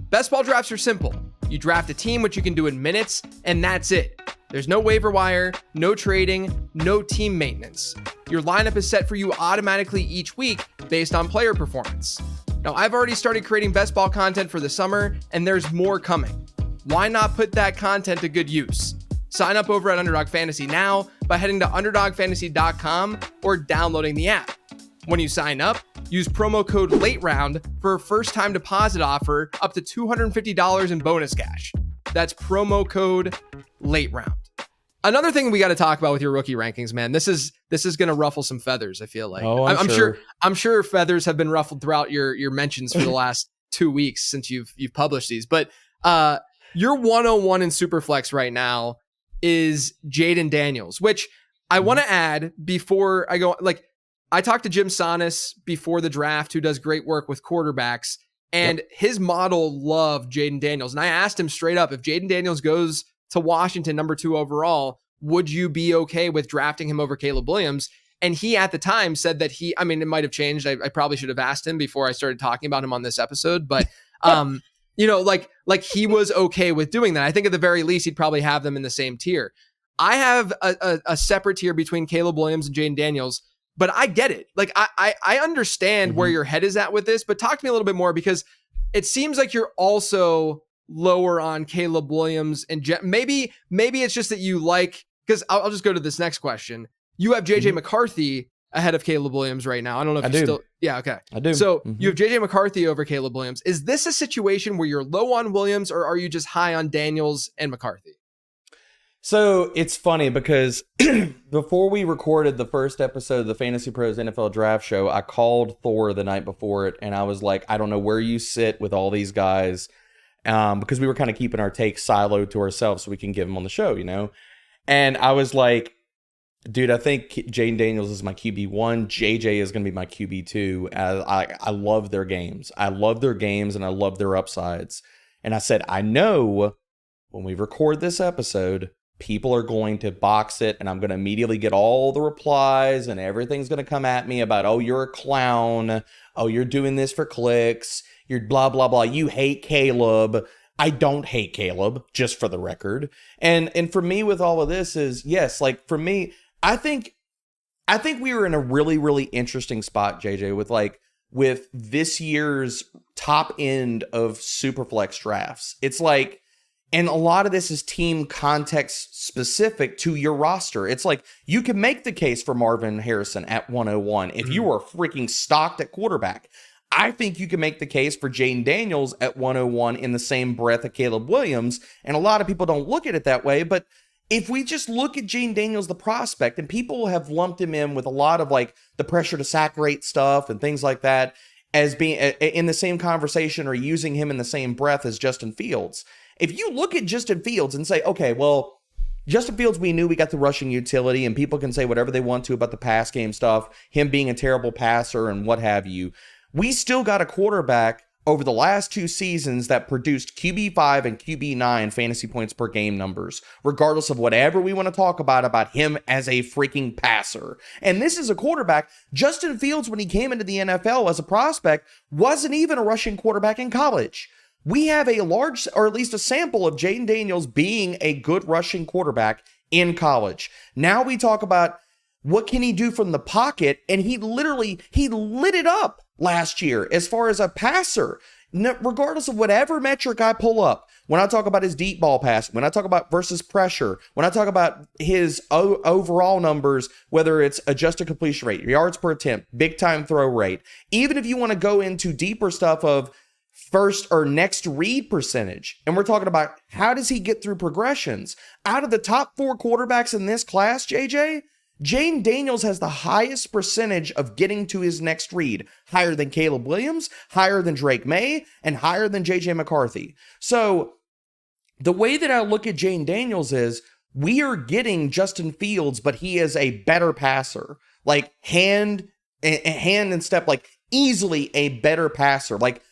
Best Ball drafts are simple. You draft a team, which you can do in minutes, and that's it. There's no waiver wire, no trading, no team maintenance. Your lineup is set for you automatically each week based on player performance. Now, I've already started creating Best Ball content for the summer, and there's more coming. Why not put that content to good use? Sign up over at Underdog Fantasy now by heading to underdogfantasy.com or downloading the app. When you sign up, use promo code LATEROUND for a first-time deposit offer up to $250 in bonus cash. That's promo code LATEROUND. Another thing we got to talk about with your rookie rankings, man. This is going to ruffle some feathers, I feel like. Oh, I'm sure feathers have been ruffled throughout your mentions for the last 2 weeks since you've published these. But your 101 in Superflex right now is Jaden Daniels, which I want to add before I go. Like, I talked to Jim Sonis before the draft, who does great work with quarterbacks, and his model loved Jaden Daniels. And I asked him straight up, if Jaden Daniels goes to Washington number 2 overall, would you be okay with drafting him over Caleb Williams? And he at the time said that it might have changed. I probably should have asked him before I started talking about him on this episode, but like he was okay with doing that. I think at the very least, he'd probably have them in the same tier. I have a separate tier between Caleb Williams and Jaden Daniels, but I get it. Like I understand where your head is at with this, but talk to me a little bit more, because it seems like you're also lower on Caleb Williams, and maybe it's just that you like, because I'll just go to this next question. You have JJ McCarthy ahead of Caleb Williams right now. I don't know if you still. Yeah, okay. I do. So you have JJ McCarthy over Caleb Williams. Is this a situation where you're low on Williams, or are you just high on Daniels and McCarthy? So it's funny because before we recorded the first episode of the Fantasy Pros NFL Draft Show, I called Thor the night before it, and I was like, I don't know where you sit with all these guys, because we were kind of keeping our takes siloed to ourselves so we can give them on the show, you know? And I was like, dude, I think Jaden Daniels is my QB1. JJ is going to be my QB2. I love their games. I love their games, and I love their upsides. And I said, I know when we record this episode, people are going to box it, and I'm going to immediately get all the replies, and everything's going to come at me about, oh, you're a clown. Oh, you're doing this for clicks. You're blah, blah, blah. You hate Caleb. I don't hate Caleb, just for the record. And for me with all of this is, yes, like for me, I think we were in a really, really interesting spot, JJ, with this year's top end of Superflex drafts. It's like, and a lot of this is team context specific to your roster. It's like you can make the case for Marvin Harrison at 101 if you were freaking stocked at quarterback. I think you can make the case for Jaden Daniels at 101 in the same breath of Caleb Williams. And a lot of people don't look at it that way. But if we just look at Jaden Daniels, the prospect, and people have lumped him in with a lot of like the pressure to sack rate stuff and things like that as being in the same conversation or using him in the same breath as Justin Fields. If you look at Justin Fields and say, okay, well, Justin Fields, we knew we got the rushing utility, and people can say whatever they want to about the pass game stuff, him being a terrible passer and what have you. We still got a quarterback over the last 2 seasons that produced QB5 and QB9 fantasy points per game numbers, regardless of whatever we want to talk about him as a freaking passer. And this is a quarterback. Justin Fields, when he came into the NFL as a prospect, wasn't even a rushing quarterback in college. We have a large, or at least a sample of Jaden Daniels being a good rushing quarterback in college. Now we talk about what can he do from the pocket, and he lit it up last year as far as a passer. Regardless of whatever metric I pull up, when I talk about his deep ball pass, when I talk about versus pressure, when I talk about his overall numbers, whether it's adjusted completion rate, yards per attempt, big time throw rate, even if you want to go into deeper stuff of first or next read percentage, and we're talking about how does he get through progressions. Out of the top 4 quarterbacks in this class, JJ, Jaden Daniels has the highest percentage of getting to his next read, higher than Caleb Williams, higher than Drake May, and higher than JJ McCarthy. So the way that I look at Jaden Daniels is we are getting Justin Fields, but he is a better passer, like hand and step, like easily a better passer. Like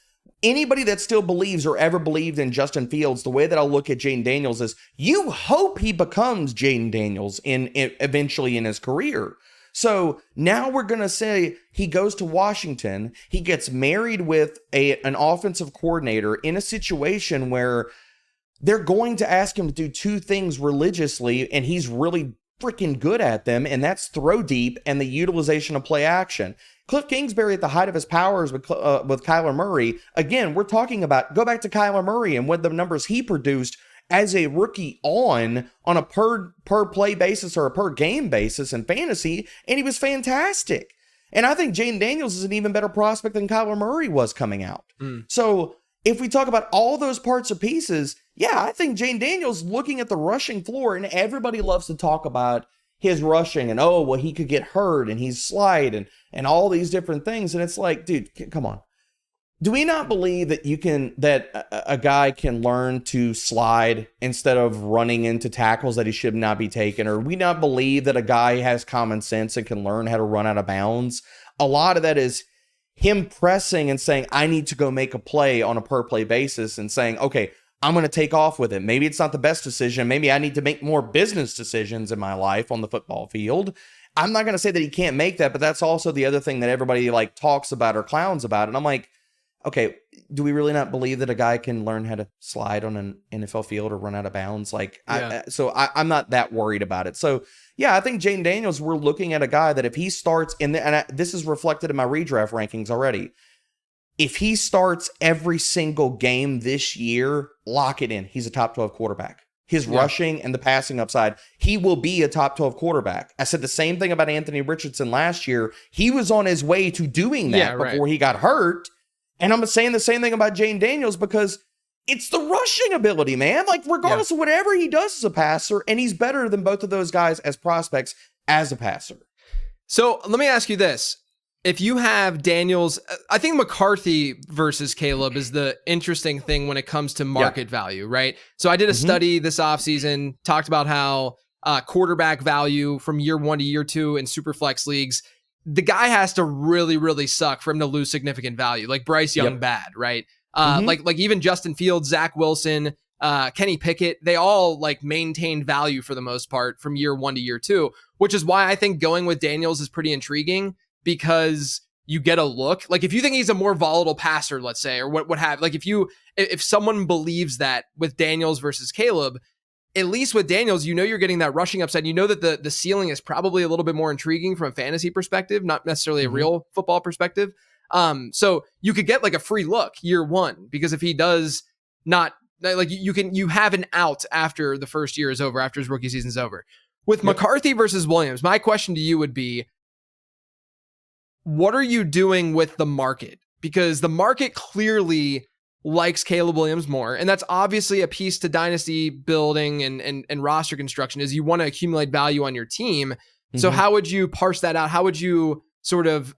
anybody that still believes or ever believed in Justin Fields, the way that I'll look at Jaden Daniels is you hope he becomes Jaden Daniels eventually in his career. So now we're going to say he goes to Washington. He gets married with an offensive coordinator in a situation where they're going to ask him to do 2 things religiously, and he's really freaking good at them, and that's throw deep and the utilization of play action. Cliff Kingsbury at the height of his powers with Kyler Murray. Again, we're talking about, go back to Kyler Murray and what the numbers he produced as a rookie on a per play basis or a per game basis in fantasy, and he was fantastic. And I think Jaden Daniels is an even better prospect than Kyler Murray was coming out. So if we talk about all those parts or pieces, yeah, I think Jaden Daniels looking at the rushing floor, and everybody loves to talk about his rushing and, oh, well, he could get hurt and he's slide and all these different things. And it's like, dude, come on. Do we not believe that that a guy can learn to slide instead of running into tackles that he should not be taking? Or we not believe that a guy has common sense and can learn how to run out of bounds? A lot of that is him pressing and saying, I need to go make a play on a per play basis and saying, okay, I'm going to take off with it. Maybe it's not the best decision. Maybe I need to make more business decisions in my life on the football field. I'm not going to say that he can't make that, but that's also the other thing that everybody like talks about or clowns about. And I'm like, okay, do we really not believe that a guy can learn how to slide on an NFL field or run out of bounds? Like, yeah. I'm not that worried about it. So yeah, I think Jaden Daniels, we're looking at a guy that if he starts this is reflected in my redraft rankings already. If he starts every single game this year, lock it in. He's a top 12 quarterback. his rushing and the passing upside, he will be a top 12 quarterback. I said the same thing about Anthony Richardson last year. He was on his way to doing that before he got hurt. And I'm saying the same thing about Jane Daniels because it's the rushing ability, man. Like, regardless of whatever he does as a passer, and he's better than both of those guys as prospects as a passer. So let me ask you this. If you have Daniels, I think McCarthy versus Caleb is the interesting thing when it comes to market value, right? So I did a study this offseason, talked about how quarterback value from year 1 to year 2 in Superflex leagues, the guy has to really, really suck for him to lose significant value. Like Bryce Young bad, right? Like even Justin Fields, Zach Wilson, Kenny Pickett, they all like maintained value for the most part from year 1 to year 2, which is why I think going with Daniels is pretty intriguing because you get a look. Like if you think he's a more volatile passer, let's say, or what have, like if someone believes that with Daniels versus Caleb, at least with Daniels, you know you're getting that rushing upside. You know that the ceiling is probably a little bit more intriguing from a fantasy perspective, not necessarily a real football perspective. So you could get like a free look year 1 because if he does not, like you have an out after the first year is over, after his rookie season's over. With McCarthy versus Williams, my question to you would be, what are you doing with the market? Because the market clearly likes Caleb Williams more. And that's obviously a piece to dynasty building and roster construction is you want to accumulate value on your team. So how would you parse that out? How would you sort of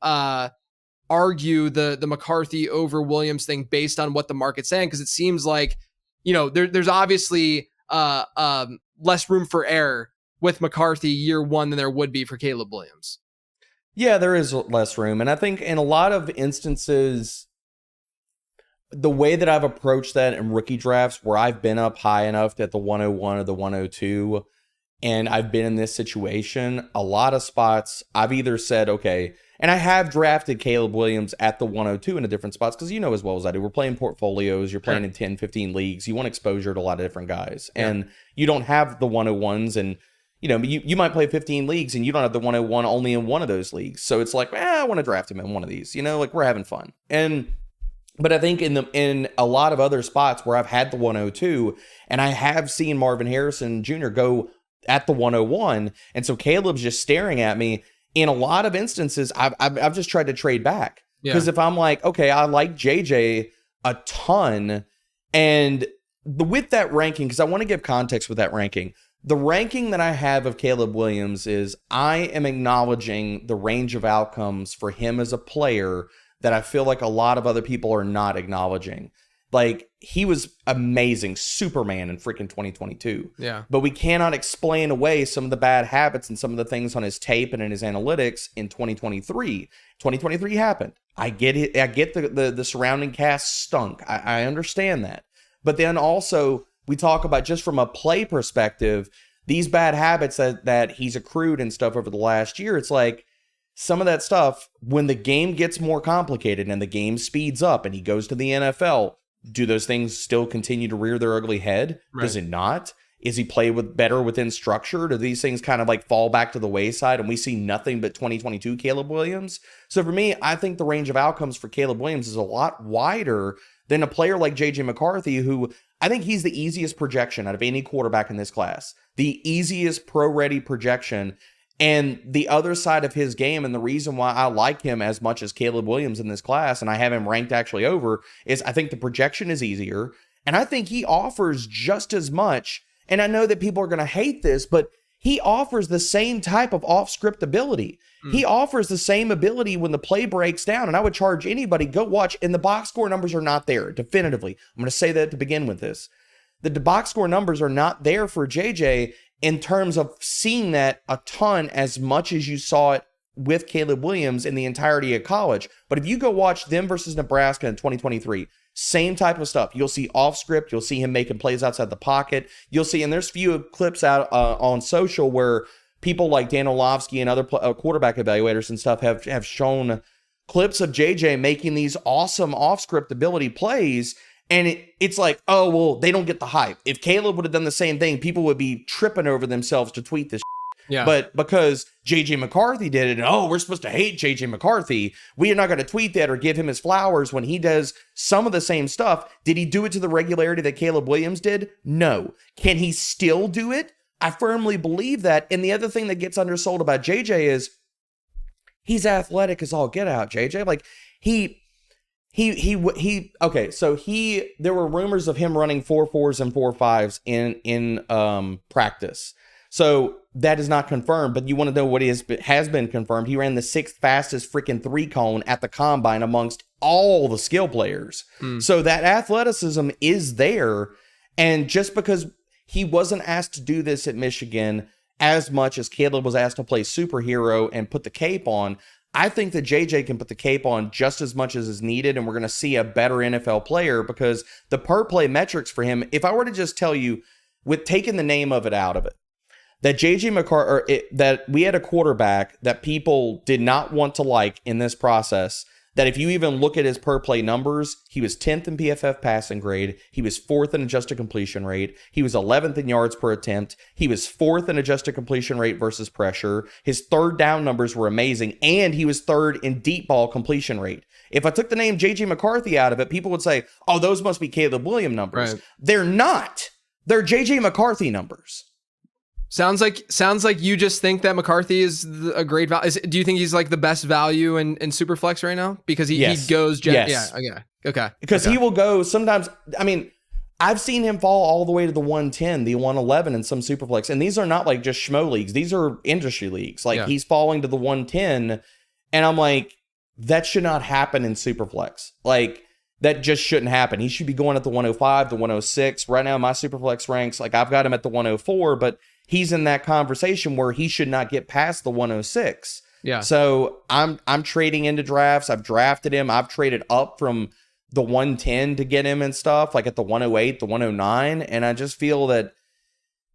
argue the McCarthy over Williams thing based on what the market's saying? Because it seems like, there's obviously less room for error with McCarthy year 1 than there would be for Caleb Williams. Yeah, there is less room. And I think in a lot of instances, the way that I've approached that in rookie drafts where I've been up high enough at the 101 or the 102, and I've been in this situation, a lot of spots I've either said, okay, and I have drafted Caleb Williams at the 102 in a different spots because you know as well as I do, we're playing portfolios, you're playing in 10, 15 leagues, you want exposure to a lot of different guys. And you don't have the 101s and you might play 15 leagues and you don't have the 101 only in one of those leagues. So it's like, I want to draft him in one of these, like we're having fun. But I think in a lot of other spots where I've had the 102 and I have seen Marvin Harrison Jr. go at the 101. And so Caleb's just staring at me. In a lot of instances, I've just tried to trade back. Because if I'm like, okay, I like JJ a ton. And with that ranking, because I want to give context with that ranking, the ranking that I have of Caleb Williams is I am acknowledging the range of outcomes for him as a player that I feel like a lot of other people are not acknowledging. Like, he was amazing, Superman in freaking 2022. Yeah. But we cannot explain away some of the bad habits and some of the things on his tape and in his analytics in 2023. 2023 happened. I get it. I get the surrounding cast stunk. I understand that. But then also, we talk about just from a play perspective, these bad habits that he's accrued and stuff over the last year. It's like some of that stuff, when the game gets more complicated and the game speeds up and he goes to the NFL, do those things still continue to rear their ugly head? Right. Does it not? Is he play better within structure? Do these things kind of like fall back to the wayside and we see nothing but 2022 Caleb Williams? So for me, I think the range of outcomes for Caleb Williams is a lot wider than a player like JJ McCarthy, who I think he's the easiest projection out of any quarterback in this class. The easiest pro-ready projection. And the other side of his game, and the reason why I like him as much as Caleb Williams in this class, and I have him ranked actually over, is I think the projection is easier. And I think he offers just as much. And I know that people are going to hate this, but he offers the same type of off-script ability. He offers the same ability when the play breaks down. And I would charge anybody, go watch. And the box score numbers are not there, definitively. I'm going to say that to begin with this. The box score numbers are not there for JJ in terms of seeing that a ton as much as you saw it with Caleb Williams in the entirety of college. But if you go watch them versus Nebraska in 2023, same type of stuff. You'll see off script. You'll see him making plays outside the pocket. You'll see, and there's few clips out on social where people like Dan Orlovsky and other quarterback evaluators and stuff have shown clips of JJ making these awesome off script ability plays. And it's like, oh, well, they don't get the hype. If Caleb would have done the same thing, people would be tripping over themselves to tweet this. Yeah. But because JJ McCarthy did it, and we're supposed to hate JJ McCarthy, we are not going to tweet that or give him his flowers when he does some of the same stuff. Did he do it to the regularity that Caleb Williams did? No. Can he still do it? I firmly believe that. And the other thing that gets undersold about JJ is he's athletic as all get out, JJ. Like okay, so there were rumors of him running 4.4s and 4.5s in practice. So that is not confirmed, but you want to know what has been confirmed. He ran the 6th fastest freaking 3-cone at the combine amongst all the skill players. So that athleticism is there. And just because he wasn't asked to do this at Michigan as much as Caleb was asked to play superhero and put the cape on, I think that JJ can put the cape on just as much as is needed, and we're going to see a better NFL player because the per play metrics for him, if I were to just tell you, with taking the name of it out of it, that JJ McCarthy, that we had a quarterback that people did not want to like in this process, that if you even look at his per play numbers, he was 10th in PFF passing grade. He was 4th in adjusted completion rate. He was 11th in yards per attempt. He was 4th in adjusted completion rate versus pressure. His third down numbers were amazing. And he was 3rd in deep ball completion rate. If I took the name JJ McCarthy out of it, people would say, oh, those must be Caleb Williams numbers. Right. They're not. They're JJ McCarthy numbers. Sounds like you just think that McCarthy is a great value. Do you think he's like the best value in Superflex right now? Because he goes... Yes. Yeah, okay. Because he will go sometimes... I mean, I've seen him fall all the way to the 110, the 111 in some Superflex. And these are not like just schmo leagues. These are industry leagues. Like he's falling to the 110. And I'm like, that should not happen in Superflex. Like, that just shouldn't happen. He should be going at the 105, the 106. Right now, my Superflex ranks, like I've got him at the 104, but he's in that conversation where he should not get past the 106. Yeah. So I'm trading into drafts. I've drafted him. I've traded up from the 110 to get him and stuff, like at the 108, the 109. And I just feel that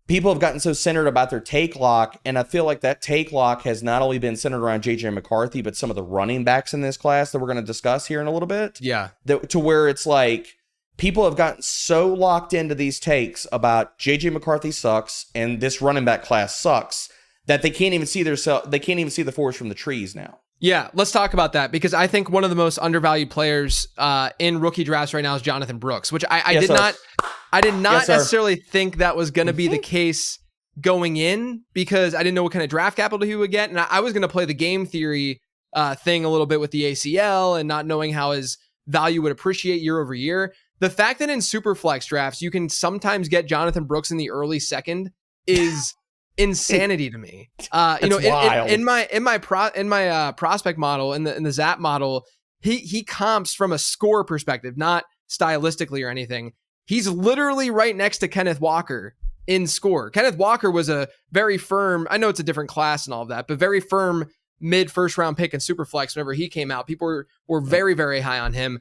people have gotten so centered about their take lock. And I feel like that take lock has not only been centered around JJ McCarthy, but some of the running backs in this class that we're going to discuss here in a little bit. Yeah. To where it's like, people have gotten so locked into these takes about JJ McCarthy sucks and this running back class sucks that they can't even see the forest from the trees now. Yeah, let's talk about that because I think one of the most undervalued players in rookie drafts right now is Jonathon Brooks, which I did not necessarily think that was going to be the case going in because I didn't know what kind of draft capital he would get, and I was going to play the game theory thing a little bit with the ACL and not knowing how his value would appreciate year over year. The fact that in Superflex drafts, you can sometimes get Jonathon Brooks in the early second is insanity to me. In my prospect model, in the Zap model, he comps from a score perspective, not stylistically or anything. He's literally right next to Kenneth Walker in score. Kenneth Walker was a very firm, I know it's a different class and all of that, but very firm mid first round pick in Superflex whenever he came out. People were very, very high on him.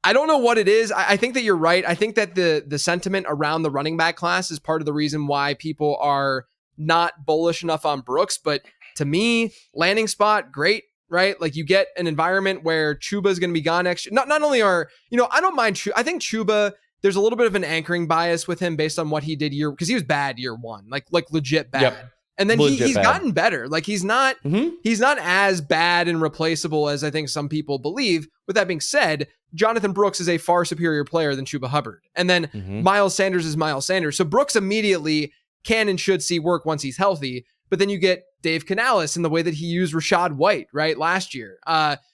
I don't know what it is. I think that you're right. I think that the sentiment around the running back class is part of the reason why people are not bullish enough on Brooks. But to me, landing spot, great, right? Like you get an environment where Chuba is going to be gone next year. Not only are, I don't mind I think Chuba, there's a little bit of an anchoring bias with him based on what he did because he was bad year one, like legit bad. Yep. And then he's gotten better. Like he's not as bad and replaceable as I think some people believe. With that being said, Jonathon Brooks is a far superior player than Chuba Hubbard. And then Miles Sanders is Miles Sanders. So Brooks immediately can and should see work once he's healthy. But then you get Dave Canales in the way that he used Rashad White, right, last year.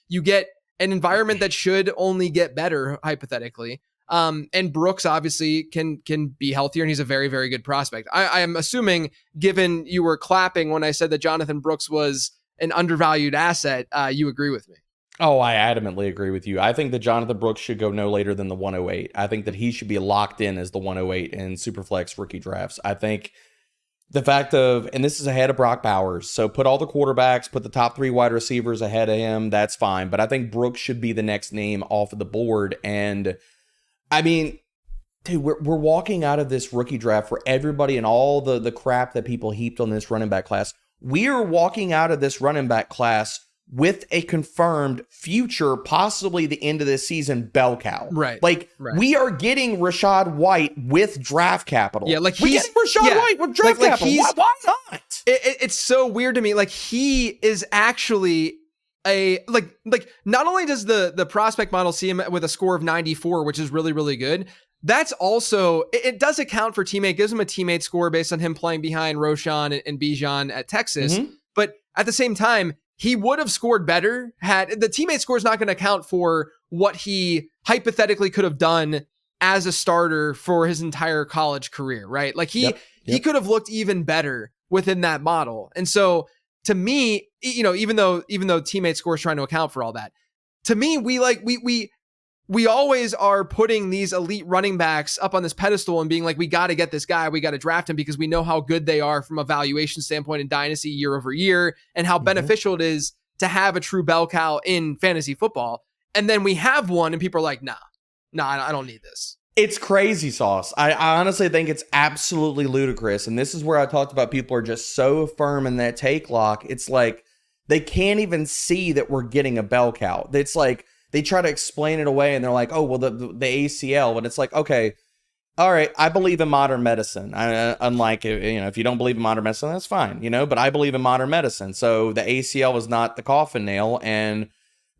You get an environment that should only get better, hypothetically. And Brooks obviously can be healthier, and he's a very, very good prospect. I am assuming, given you were clapping when I said that Jonathon Brooks was an undervalued asset, you agree with me. Oh, I adamantly agree with you. I think that Jonathon Brooks should go no later than the 108. I think that he should be locked in as the 108 in Superflex rookie drafts. I think the fact of, and this is ahead of Brock Bowers, so put all the quarterbacks, put the top 3 wide receivers ahead of him, that's fine. But I think Brooks should be the next name off of the board. And I mean, dude, we're walking out of this rookie draft for everybody and all the crap that people heaped on this running back class. We are walking out of this running back class with a confirmed future, possibly the end of this season, bell cow. Right. Like, we are getting Rachaad White with draft capital. Yeah, like we're getting Rachaad White with draft capital. Why not? It's so weird to me. Like, he is actually like not only does the prospect model see him with a score of 94, which is really, really good, that's also, it does account for teammate, gives him a teammate score based on him playing behind Roschon and Bijan at Texas. But at the same time, he would have scored better had the teammate score is not going to account for what he hypothetically could have done as a starter for his entire college career, right? Like he could have looked even better within that model. And so to me, even though teammate score is trying to account for all that, to me, we always are putting these elite running backs up on this pedestal and being like, we got to get this guy, we got to draft him because we know how good they are from a valuation standpoint in Dynasty year over year and how beneficial it is to have a true bell cow in fantasy football. And then we have one and people are like, nah, I don't need this. It's crazy sauce. I honestly think it's absolutely ludicrous. And this is where I talked about people are just so firm in that take lock. It's like they can't even see that we're getting a bell cow. It's like, they try to explain it away and they're like, oh, well, the ACL. And it's like, okay, all right, I believe in modern medicine. Unlike, if you don't believe in modern medicine, that's fine, but I believe in modern medicine. So the ACL is not the coffin nail. And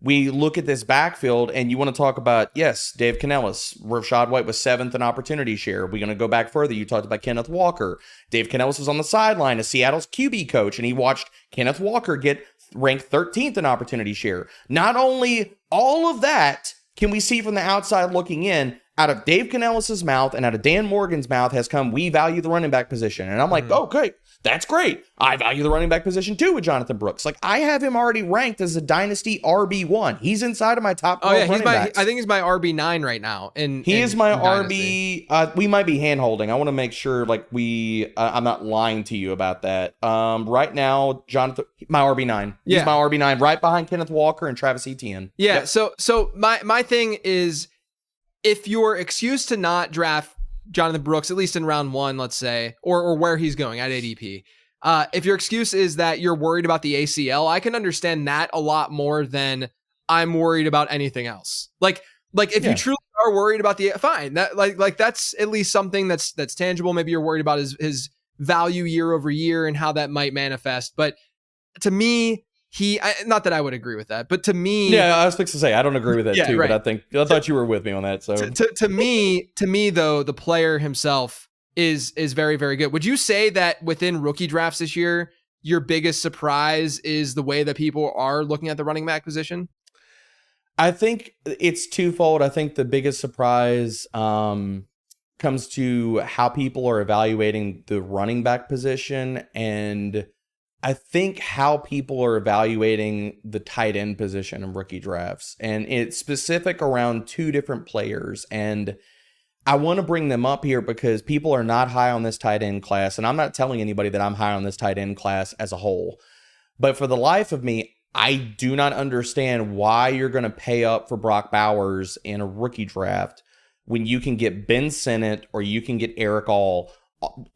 we look at this backfield and you want to talk about, yes, Dave Canellis. Rachaad White was 7th in opportunity share. We're going to go back further. You talked about Kenneth Walker. Dave Canellis was on the sideline as Seattle's QB coach, and he watched Kenneth Walker get ranked 13th in opportunity share. Not only all of that can we see from the outside looking in, out of Dave Canellis' mouth and out of Dan Morgan's mouth has come, we value the running back position. And I'm like, okay, that's great. I value the running back position too with Jonathan Brooks. Like, I have him already ranked as a Dynasty RB1. He's inside of my top 12 running backs. I think he's my RB9 right now. He is my RB. We might be hand-holding. I want to make sure, like, I'm not lying to you about that. Right now, Jonathan, my RB9. Yeah. He's my RB9 right behind Kenneth Walker and Travis Etienne. Yeah, yep. So my thing is, if your excuse to not draft Jonathan Brooks, at least in round 1, let's say, or where he's going at ADP, if your excuse is that you're worried about the ACL, I can understand that a lot more than I'm worried about anything else. Like if you truly are worried about fine, that like that's at least something that's tangible. Maybe you're worried about his value year over year and how that might manifest. But to me, not that I would agree with that, but to me, yeah, I was fixing to say I don't agree with that too. Right. But I thought you were with me on that. So to me though, the player himself is very, very good. Would you say that within rookie drafts this year, your biggest surprise is the way that people are looking at the running back position? I think it's twofold. I think the biggest surprise comes to how people are evaluating the running back position, and I think how people are evaluating the tight end position in rookie drafts. And it's specific around 2 different players. And I want to bring them up here because people are not high on this tight end class. And I'm not telling anybody that I'm high on this tight end class as a whole. But for the life of me, I do not understand why you're going to pay up for Brock Bowers in a rookie draft when you can get Ben Sinnott or you can get Eric All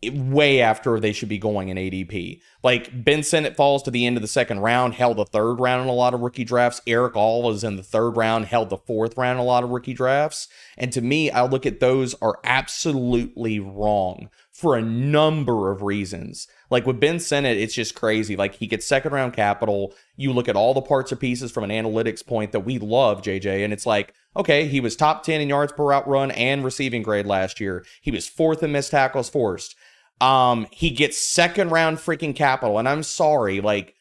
way after they should be going in ADP. Like, Ben Sinnott falls to the end of the 2nd round, held the 3rd round in a lot of rookie drafts. Eric All was in the 3rd round, held the 4th round in a lot of rookie drafts. And to me, I look at those are absolutely wrong for a number of reasons. Like with Ben Sinnott, it's just crazy. Like, he gets 2nd round capital. You look at all the parts and pieces from an analytics point that we love, JJ, and it's like, okay, he was top 10 in yards per route run and receiving grade last year. He was 4th in missed tackles forced. He gets 2nd round freaking capital. And I'm sorry, like,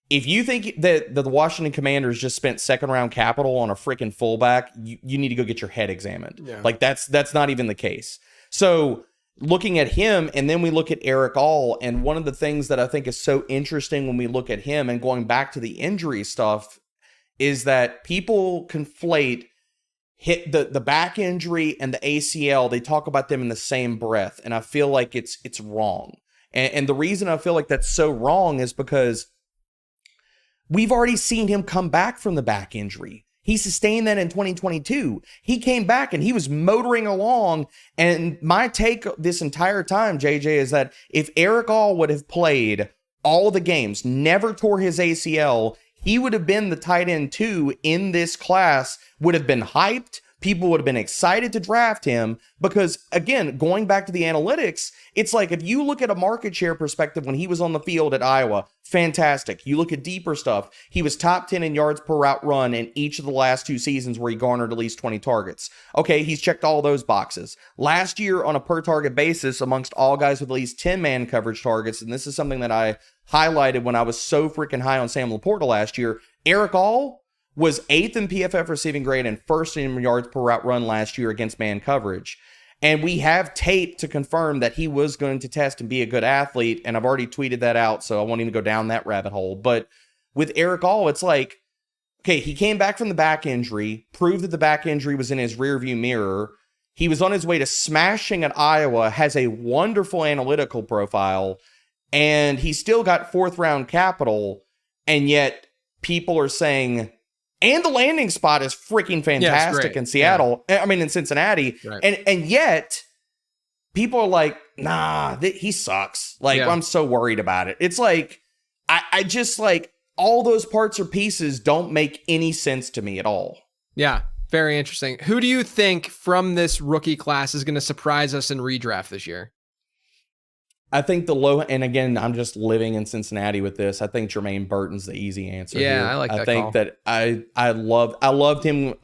if you think that the Washington Commanders just spent 2nd round capital on a freaking fullback, you need to go get your head examined. Yeah. Like, that's not even the case. So looking at him, and then we look at Eric All, and one of the things that I think is so interesting when we look at him, and going back to the injury stuff, is that people conflate hit the back injury and the ACL. They talk about them in the same breath, and I feel like it's wrong. And the reason I feel like that's so wrong is because we've already seen him come back from the back injury. He sustained that in 2022. He came back and he was motoring along. And my take this entire time, JJ, is that if Eric All would have played all the games, never tore his ACL, he would have been the tight end 2 in this class, would have been hyped. People would have been excited to draft him because, again, going back to the analytics, it's like if you look at a market share perspective when he was on the field at Iowa, fantastic. You look at deeper stuff, he was top 10 in yards per route run in each of the last 2 seasons where he garnered at least 20 targets. Okay, he's checked all those boxes. Last year on a per target basis amongst all guys with at least 10 man coverage targets, and this is something that I highlighted when I was so freaking high on Sam Laporta last year, Eric All was 8th in PFF receiving grade and 1st in yards per route run last year against man coverage. And we have tape to confirm that he was going to test and be a good athlete. And I've already tweeted that out, so I won't even go down that rabbit hole. But with Eric All, it's like, okay, he came back from the back injury, proved that the back injury was in his rearview mirror. He was on his way to smashing at Iowa, has a wonderful analytical profile, and he still got 4th round capital. And yet people are saying, and the landing spot is freaking fantastic in Seattle. Yeah. I mean, in Cincinnati. Right. And yet people are like, nah, he sucks. Like, I'm so worried about it. It's like, I just like all those parts or pieces don't make any sense to me at all. Yeah. Very interesting. Who do you think from this rookie class is going to surprise us in redraft this year? I think the low, and again, I'm just living in Cincinnati with this. I think Jermaine Burton's the easy answer. Yeah, here. I like that. I think that I loved him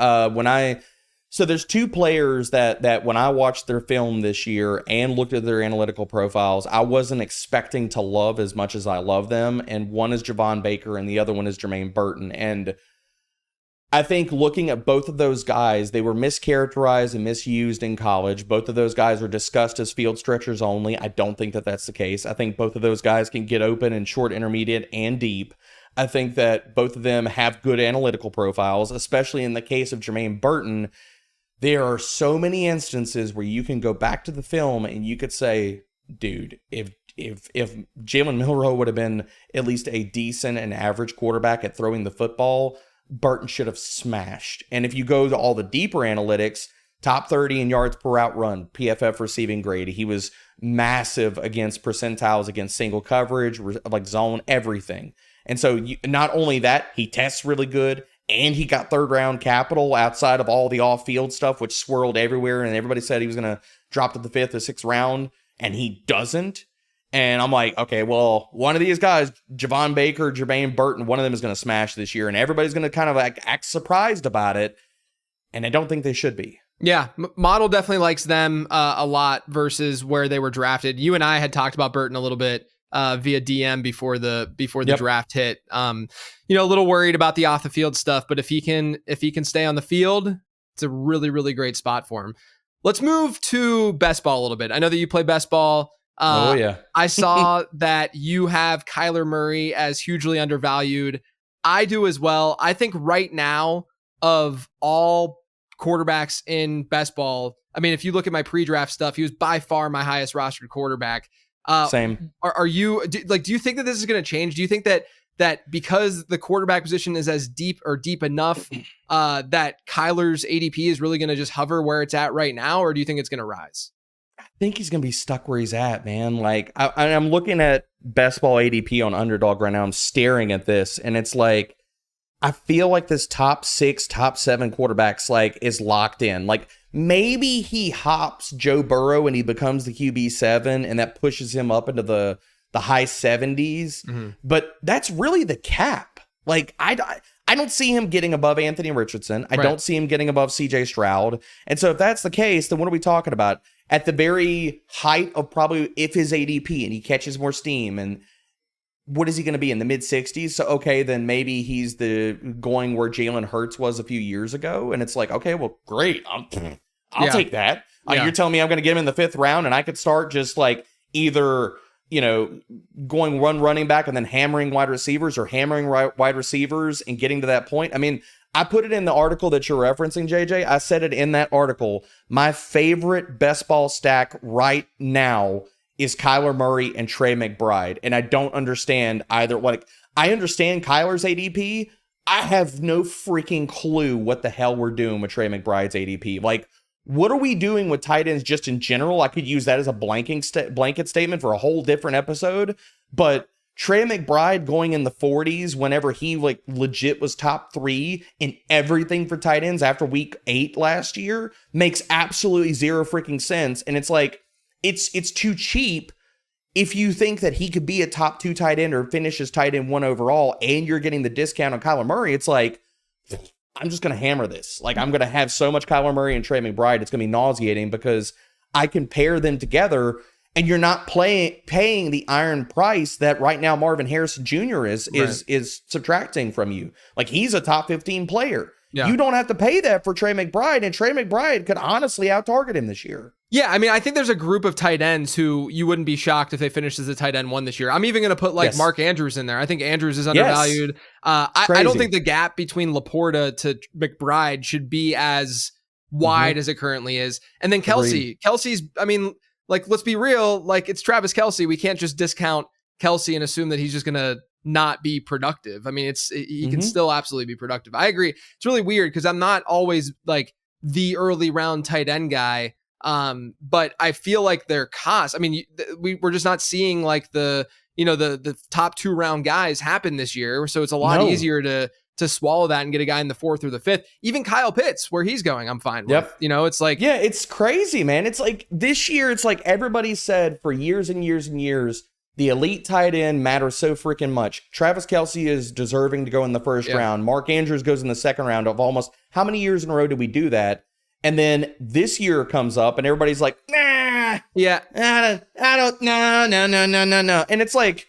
so there's 2 players that when I watched their film this year and looked at their analytical profiles, I wasn't expecting to love as much as I love them. And one is Javon Baker and the other one is Jermaine Burton. And I think looking at both of those guys, they were mischaracterized and misused in college. Both of those guys are discussed as field stretchers only. I don't think that that's the case. I think both of those guys can get open in short, intermediate, and deep. I think that both of them have good analytical profiles, especially in the case of Jermaine Burton. There are so many instances where you can go back to the film and you could say, dude, if Jalen Milroe would have been at least a decent and average quarterback at throwing the football, Burton should have smashed. And if you go to all the deeper analytics, top 30 in yards per route run, PFF receiving grade, he was massive against percentiles, against single coverage, like zone, everything. And so not only that, he tests really good, and he got 3rd round capital outside of all the off-field stuff, which swirled everywhere, and everybody said he was going to drop to the 5th or 6th round, and he doesn't. And I'm like, okay, well, one of these guys, Javon Baker, Jermaine Burton, one of them is going to smash this year, and everybody's going to kind of act surprised about it, and I don't think they should be. Yeah, Model definitely likes them a lot versus where they were drafted. You and I had talked about Burton a little bit via DM before the draft hit. A little worried about the off the field stuff, but if he can stay on the field, it's a really, really great spot for him. Let's move to best ball a little bit. I know that you play best ball. I saw that you have Kyler Murray as hugely undervalued. I do as well. I think right now of all quarterbacks in best ball, I mean, if you look at my pre-draft stuff, he was by far my highest rostered quarterback. Same. Do you think that this is going to change? Do you think that because the quarterback position is as deep enough that Kyler's ADP is really going to just hover where it's at right now, or do you think it's going to rise? I think he's going to be stuck where he's at, man. Like I'm looking at best ball ADP on Underdog right now. I'm staring at this, and it's like I feel like this top 6, top 7 quarterbacks like is locked in. Like maybe he hops Joe Burrow and he becomes the QB7, and that pushes him up into the high 70s. Mm-hmm. But that's really the cap. Like I don't see him getting above Anthony Richardson. I don't see him getting above CJ Stroud. And so if that's the case, then what are we talking about? At the very height of probably if his ADP and he catches more steam, and what is he going to be in the mid 60s? So, okay, then maybe he's going where Jalen Hurts was a few years ago. And it's like, okay, well, great. I'll take that. You're telling me I'm going to get him in the 5th round and I could start just like either, going running back and then hammering wide receivers, or hammering wide receivers and getting to that point. I mean, I put it in the article that you're referencing, JJ. I said it in that article. My favorite best ball stack right now is Kyler Murray and Trey McBride. And I don't understand either. Like, I understand Kyler's ADP. I have no freaking clue what the hell we're doing with Trey McBride's ADP. Like, what are we doing with tight ends just in general? I could use that as a blanket statement for a whole different episode. But Trey McBride going in the 40s whenever he like legit was top 3 in everything for tight ends after week 8 last year makes absolutely zero freaking sense. And it's like, it's too cheap if you think that he could be a top 2 tight end or finish as tight end 1 overall and you're getting the discount on Kyler Murray. It's like, I'm just going to hammer this. Like, I'm going to have so much Kyler Murray and Trey McBride, it's going to be nauseating because I can pair them together. And you're not paying the iron price that right now Marvin Harrison Jr. is subtracting from you. Like, he's a top 15 player. Yeah. You don't have to pay that for Trey McBride, and Trey McBride could honestly out-target him this year. Yeah, I mean, I think there's a group of tight ends who you wouldn't be shocked if they finished as a tight end 1 this year. I'm even going to put like Mark Andrews in there. I think Andrews is undervalued. Yes. I don't think the gap between Laporta to McBride should be as wide as it currently is. And then Kelsey. Kelsey's, I mean, like, let's be real, like, it's Travis Kelce. We can't just discount Kelce and assume that he's just going to not be productive. I mean, he can still absolutely be productive. I agree. It's really weird because I'm not always like the early round tight end guy. But I feel like their cost, I mean, we're just not seeing like the top 2 round guys happen this year. So it's a lot easier to swallow that and get a guy in the 4th or the 5th. Even Kyle Pitts, where he's going, I'm fine with. It's like... Yeah, it's crazy, man. It's like this year, it's like everybody said for years and years and years, the elite tight end matters so freaking much. Travis Kelce is deserving to go in the 1st round. Mark Andrews goes in the 2nd round of almost... How many years in a row did we do that? And then this year comes up and everybody's like, nah. Yeah. I don't... No. And it's like,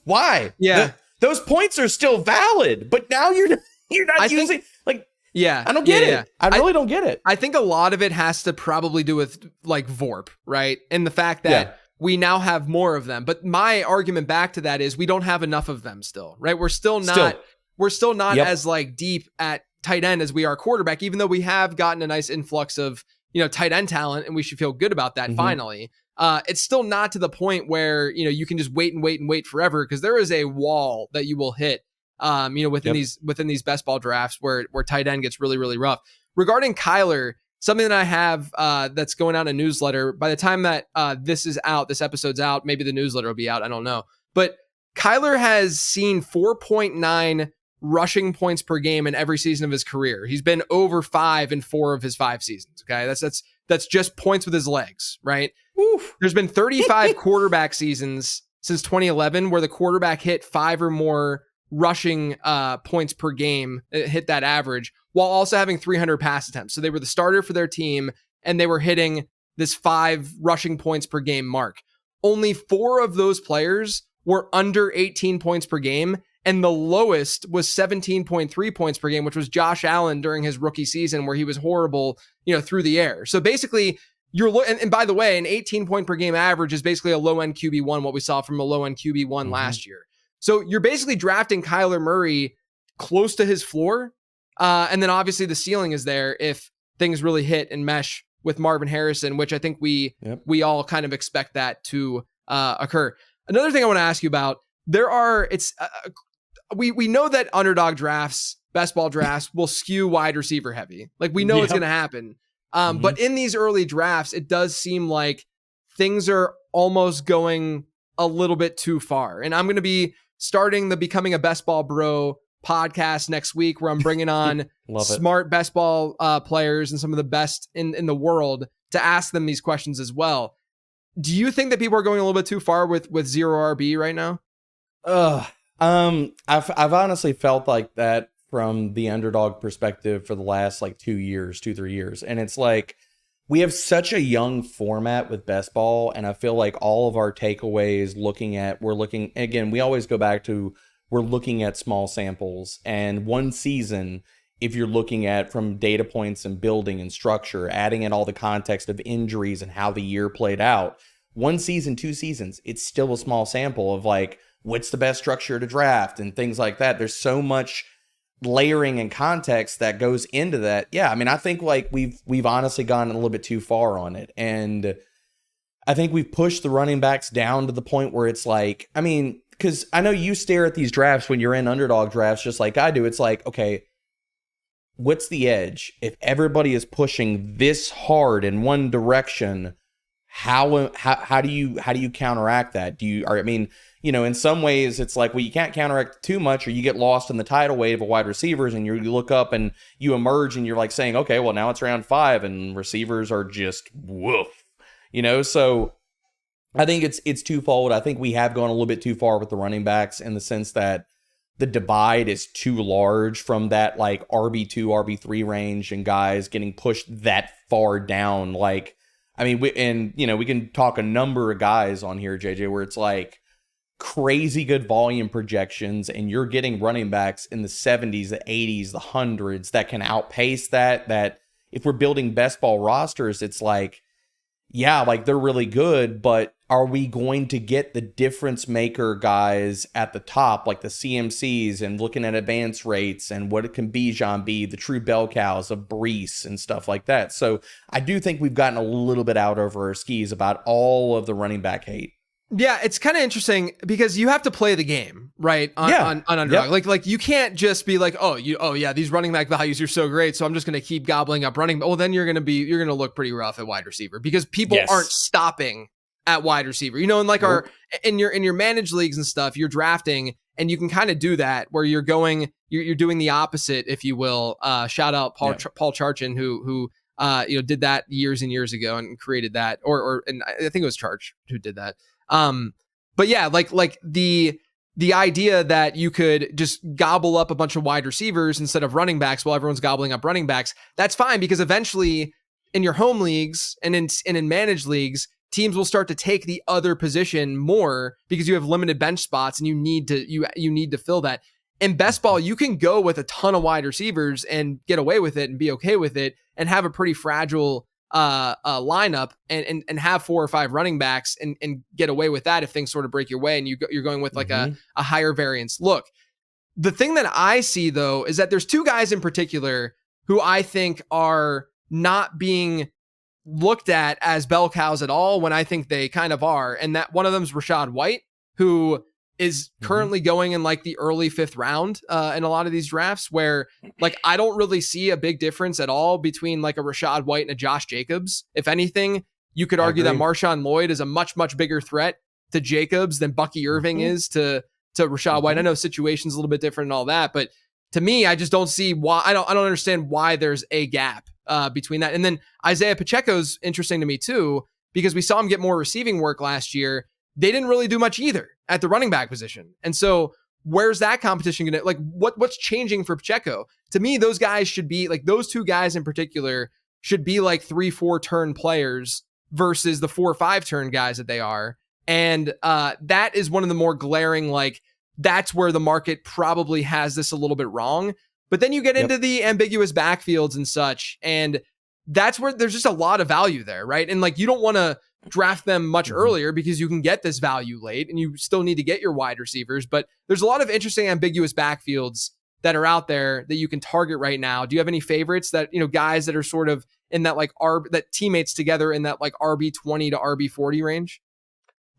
why? Yeah. Those points are still valid, but now you're not using like. Yeah, I don't get it. I really don't get it. I think a lot of it has to probably do with like VORP, right? And the fact that we now have more of them. But my argument back to that is we don't have enough of them still, right? We're still not as like deep at tight end as we are quarterback, even though we have gotten a nice influx of tight end talent, and we should feel good about that finally. It's still not to the point where, you can just wait forever because there is a wall that you will hit, within these best ball drafts where tight end gets really, really rough. Regarding Kyler, something that I have that's going out in a newsletter. By the time that this episode's out, maybe the newsletter will be out. I don't know. But Kyler has seen 4.9 rushing points per game in every season of his career. He's been over 5 in 4 of his 5 seasons. Okay, that's just points with his legs, right? Oof. There's been 35 quarterback seasons since 2011 where the quarterback hit 5 or more rushing points per game, hit that average, while also having 300 pass attempts. So they were the starter for their team, and they were hitting this 5 rushing points per game mark. Only 4 of those players were under 18 points per game, and the lowest was 17.3 points per game, which was Josh Allen during his rookie season where he was horrible, through the air. So basically, and by the way, an 18 point per game average is basically a low end QB1, what we saw from a low end QB1 last year. So you're basically drafting Kyler Murray close to his floor. And then obviously the ceiling is there if things really hit and mesh with Marvin Harrison, which I think we all kind of expect that to occur. Another thing I want to ask you about, we know that underdog drafts, best ball drafts will skew wide receiver heavy. Like we know it's going to happen. But in these early drafts, it does seem like things are almost going a little bit too far. And I'm going to be starting the Becoming a Best Ball Bro podcast next week, where I'm bringing on smart best ball players and some of the best in the world to ask them these questions as well. Do you think that people are going a little bit too far with zero RB right now? I've honestly felt like that from the underdog perspective for the last 2-3 years. And it's like, we have such a young format with best ball. And I feel like all of our takeaways we always go back to, we're looking at small samples, and one season, if you're looking at from data points and building and structure, adding in all the context of injuries and how the year played out, 1 season, 2 seasons, it's still a small sample of what's the best structure to draft and things like that. There's so much layering and context that goes into that. Yeah, I mean, I think we've honestly gone a little bit too far on it. And I think we've pushed the running backs down to the point where it's because I know you stare at these drafts when you're in underdog drafts just like I do. It's like, okay, what's the edge? If everybody is pushing this hard in one direction, how do you counteract that? In some ways it's like, well, you can't counteract it too much or you get lost in the tidal wave of wide receivers and you look up and you emerge and you're like saying, okay, well, now it's round 5 and receivers are just woof, so I think it's twofold. I think we have gone a little bit too far with the running backs in the sense that the divide is too large from that like RB2, RB3 range and guys getting pushed that far down. Like, I mean, we can talk a number of guys on here, JJ, where it's like crazy good volume projections and you're getting running backs in the 70s, the 80s, the 100s that can outpace that if we're building best ball rosters, it's like, yeah, like they're really good, but are we going to get the difference maker guys at the top, like the CMCs and looking at advance rates and what it can be, the true bell cows of Brees and stuff like that? So I do think we've gotten a little bit out over our skis about all of the running back hate. Yeah, it's kind of interesting because you have to play the game, right? On Underdog. Yep. Like you can't just be like, oh yeah, these running back values are so great, so I'm just going to keep gobbling up running. Well, then you're going to look pretty rough at wide receiver because people aren't stopping at wide receiver. And like in your managed leagues and stuff, you're drafting and you can kind of do that where you're doing the opposite, if you will. Shout out Paul Charchin who did that years and years ago and created that, and I think it was Charch who did that. But yeah, like the idea that you could just gobble up a bunch of wide receivers instead of running backs while everyone's gobbling up running backs, that's fine because eventually in your home leagues and in managed leagues, teams will start to take the other position more because you have limited bench spots and you need to fill that. In best ball, you can go with a ton of wide receivers and get away with it and be okay with it and have a pretty fragile lineup and have 4 or 5 running backs and get away with that if things sort of break your way and you're going with like a higher variance look. The thing that I see though is that there's 2 guys in particular who I think are not being looked at as bell cows at all when I think they kind of are. And that one of them is Rachaad White, who is currently going in like the early 5th round in a lot of these drafts where like I don't really see a big difference at all between like a Rachaad White and a Josh Jacobs. If anything, you could argue that Marshawn Lloyd is a much, much bigger threat to Jacobs than Bucky Irving is to Rachaad White. I know situation's a little bit different and all that, but to me, I just don't see why. I don't understand why there's a gap between that. And then Isaiah Pacheco's interesting to me too, because we saw him get more receiving work last year. They didn't really do much either at the running back position. And so where's that competition going to, like, what's changing for Pacheco? To me, those guys should be like, those 2 guys in particular should be like 3-4 turn players versus the 4 or 5 turn guys that they are. And that is one of the more glaring, like, that's where the market probably has this a little bit wrong. But then you get into the ambiguous backfields and such, and that's where there's just a lot of value there, right? And like, you don't want to draft them much earlier because you can get this value late and you still need to get your wide receivers. But there's a lot of interesting ambiguous backfields that are out there that you can target right now. Do you have any favorites that, guys that are sort of in that like that teammates together in that like RB20 to RB40 range?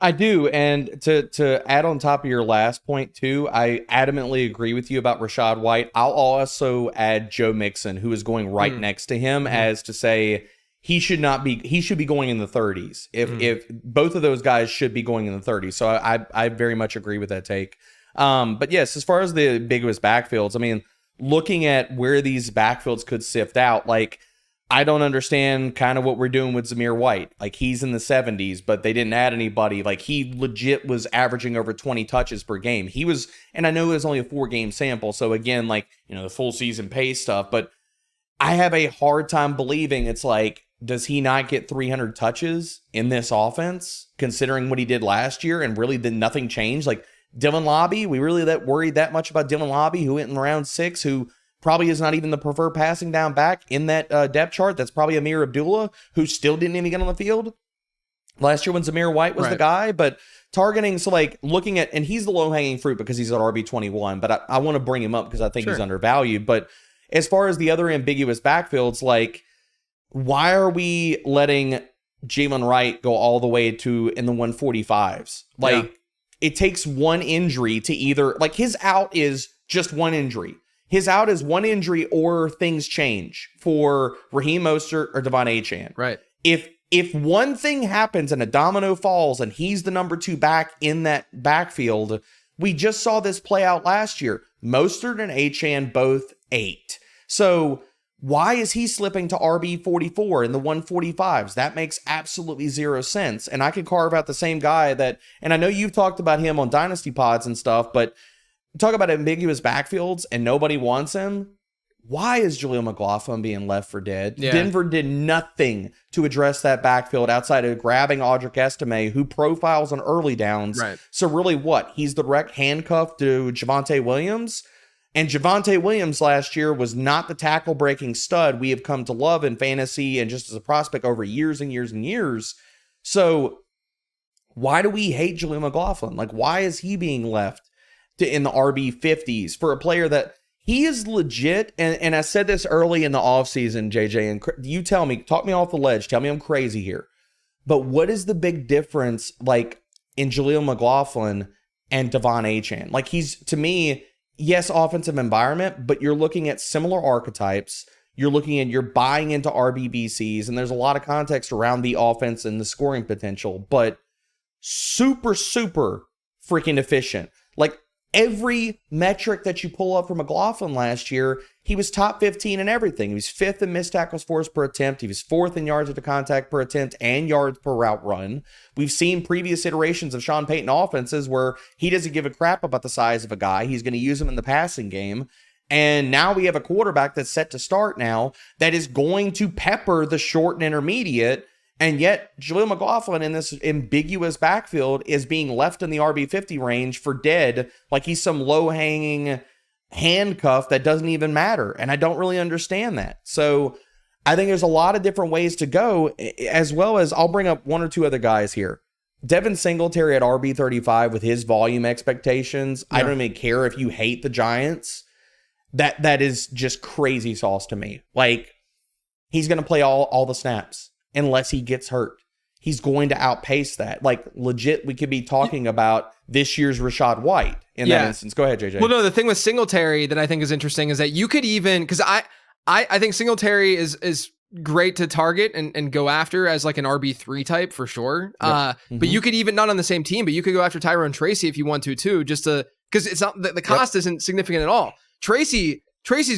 I do. And to add on top of your last point too, I adamantly agree with you about Rachaad White. I'll also add Joe Mixon, who is going right next to him, as to say he should be going in the 30s. If both of those guys should be going in the 30s. So I very much agree with that take. But yes, as far as the ambiguous backfields, I mean, looking at where these backfields could sift out, like, I don't understand kind of what we're doing with Zamir White. Like, he's in the 70s, but they didn't add anybody. Like, he legit was averaging over 20 touches per game. He was, and I know it was only a 4-game sample. So again, like, the full season pace stuff, but I have a hard time believing it's like, does he not get 300 touches in this offense, considering what he did last year and really did nothing change? Like, Dylan Lobby, we really worried that much about Dylan Lobby, who went in round 6, who probably is not even the preferred passing down back in that depth chart. That's probably Amir Abdullah, who still didn't even get on the field last year when Zamir White was the guy. But targeting, so like looking at, and he's the low-hanging fruit because he's at RB21, but I want to bring him up because I think he's undervalued. But as far as the other ambiguous backfields, like, why are we letting Jalen Wright go all the way to in the 145s? Like, it takes one injury to either, like, his out is just one injury. His out is one injury or things change for Raheem Mostert or Devon Achane. Right. If if one thing happens and a domino falls and he's the number 2 back in that backfield, we just saw this play out last year. Mostert and Achane both 8. So why is he slipping to RB 44 in the 145s? That makes absolutely zero sense. And I could carve out the same guy that, and I know you've talked about him on Dynasty Pods and stuff, but talk about ambiguous backfields and nobody wants him. Why is Jaleel McLaughlin being left for dead? Yeah. Denver did nothing to address that backfield outside of grabbing Audric Estime, who profiles on early downs. Right. So really what? He's the direct handcuff to Javonte Williams? And Javonte Williams last year was not the tackle-breaking stud we have come to love in fantasy and just as a prospect over years and years and years. So why do we hate Jaleel McLaughlin? Like, why is he being left in the RB 50s for a player that he is legit? And I said this early in the offseason, JJ, and you tell me, talk me off the ledge, tell me I'm crazy here. But what is the big difference, like, in Jaleel McLaughlin and Devon Achane? Like, he's, to me, yes, offensive environment, but you're looking at similar archetypes. You're buying into RBBCs, and there's a lot of context around the offense and the scoring potential, but super, super freaking efficient. Like, every metric that you pull up from McLaughlin last year, he was top 15 in everything. He was 5th in missed tackles forced per attempt. He was 4th in yards after contact per attempt and yards per route run. We've seen previous iterations of Sean Payton offenses where he doesn't give a crap about the size of a guy. He's going to use him in the passing game. And now we have a quarterback that's set to start now that is going to pepper the short and intermediate. And yet, Jaleel McLaughlin in this ambiguous backfield is being left in the RB50 range for dead, like he's some low-hanging handcuff that doesn't even matter. And I don't really understand that. So I think there's a lot of different ways to go, as well as I'll bring up one or two other guys here. Devin Singletary at RB35 with his volume expectations. Yeah. I don't even care if you hate the Giants. That is just crazy sauce to me. Like, he's going to play all the snaps. Unless he gets hurt, he's going to outpace that. Like, legit, we could be talking about this year's Rachaad White in that instance. Go ahead, JJ. Well, no, the thing with Singletary that I think is interesting is that you could even, because I think Singletary is great to target and go after as like an RB3 type for sure. Yep. But you could even, not on the same team, but you could go after Tyrone Tracy if you want to too, just to, because it's not, the cost isn't significant at all. Tracy's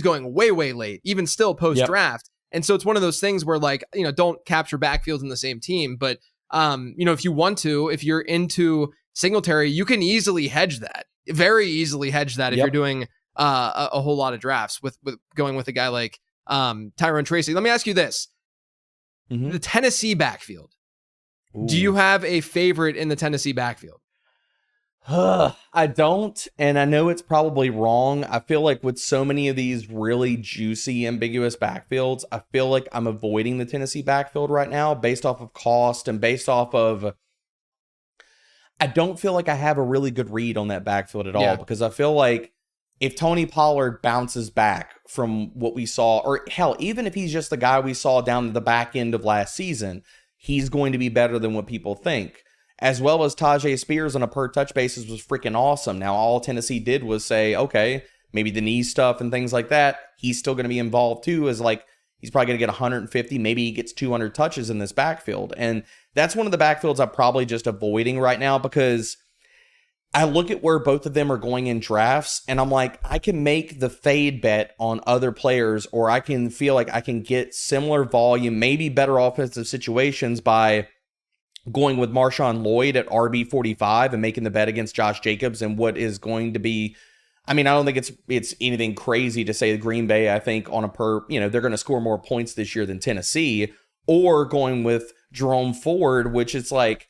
going way late, even still post draft. And so it's one of those things where, like, you know, don't capture backfields in the same team. But, you know, if you want to, if you're into Singletary, you can easily hedge that. Very easily hedge that if you're doing a whole lot of drafts with going with a guy like Tyrone Tracy. Let me ask you this. The Tennessee backfield. Ooh. Do you have a favorite in the Tennessee backfield? I don't, and I know it's probably wrong. I feel like with so many of these really juicy, ambiguous backfields, I feel like I'm avoiding the Tennessee backfield right now based off of cost and based off of, I don't feel like I have a really good read on that backfield at all, because I feel like if Tony Pollard bounces back from what we saw, or hell, even if he's just the guy we saw down to the back end of last season, he's going to be better than what people think. As well as Tajay Spears on a per touch basis was freaking awesome. Now, all Tennessee did was say, okay, maybe the knee stuff and things like that, he's still going to be involved too, as like, he's probably going to get 150, maybe he gets 200 touches in this backfield. And that's one of the backfields I'm probably just avoiding right now, because I look at where both of them are going in drafts, and I'm like, I can make the fade bet on other players, or I can feel like I can get similar volume, maybe better offensive situations by going with Marshawn Lloyd at RB45 and making the bet against Josh Jacobs and what is going to be, I mean, I don't think it's anything crazy to say Green Bay, I think on a per, you know, they're going to score more points this year than Tennessee, or going with Jerome Ford, which is like,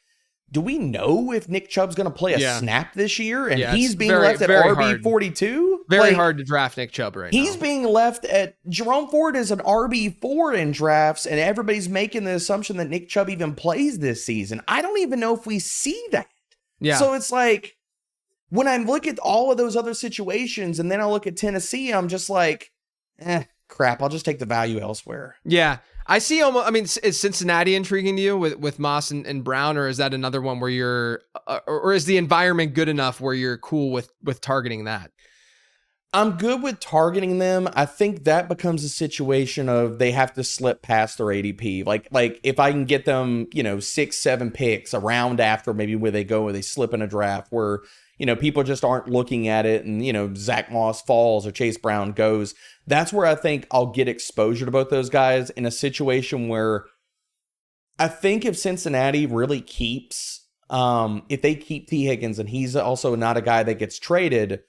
do we know if Nick Chubb's going to play a snap this year? And he's being left at RB42? Very hard to draft Nick Chubb right now. He's being left at, Jerome Ford is an RB4 in drafts, and everybody's making the assumption that Nick Chubb even plays this season. I don't even know if we see that. Yeah. So it's like, when I look at all of those other situations, and then I look at Tennessee, I'm just like, crap, I'll just take the value elsewhere. Yeah. I see almost, I mean, is Cincinnati intriguing to you with Moss and Brown, or is that another one where you're, or is the environment good enough where you're cool with targeting that? I'm good with targeting them. I think that becomes a situation of they have to slip past their ADP. Like if I can get them, 6-7 picks around after maybe where they slip in a draft where, people just aren't looking at it and, Zach Moss falls or Chase Brown goes. That's where I think I'll get exposure to both those guys in a situation where I think if Cincinnati really keeps, if they keep T. Higgins and he's also not a guy that gets traded,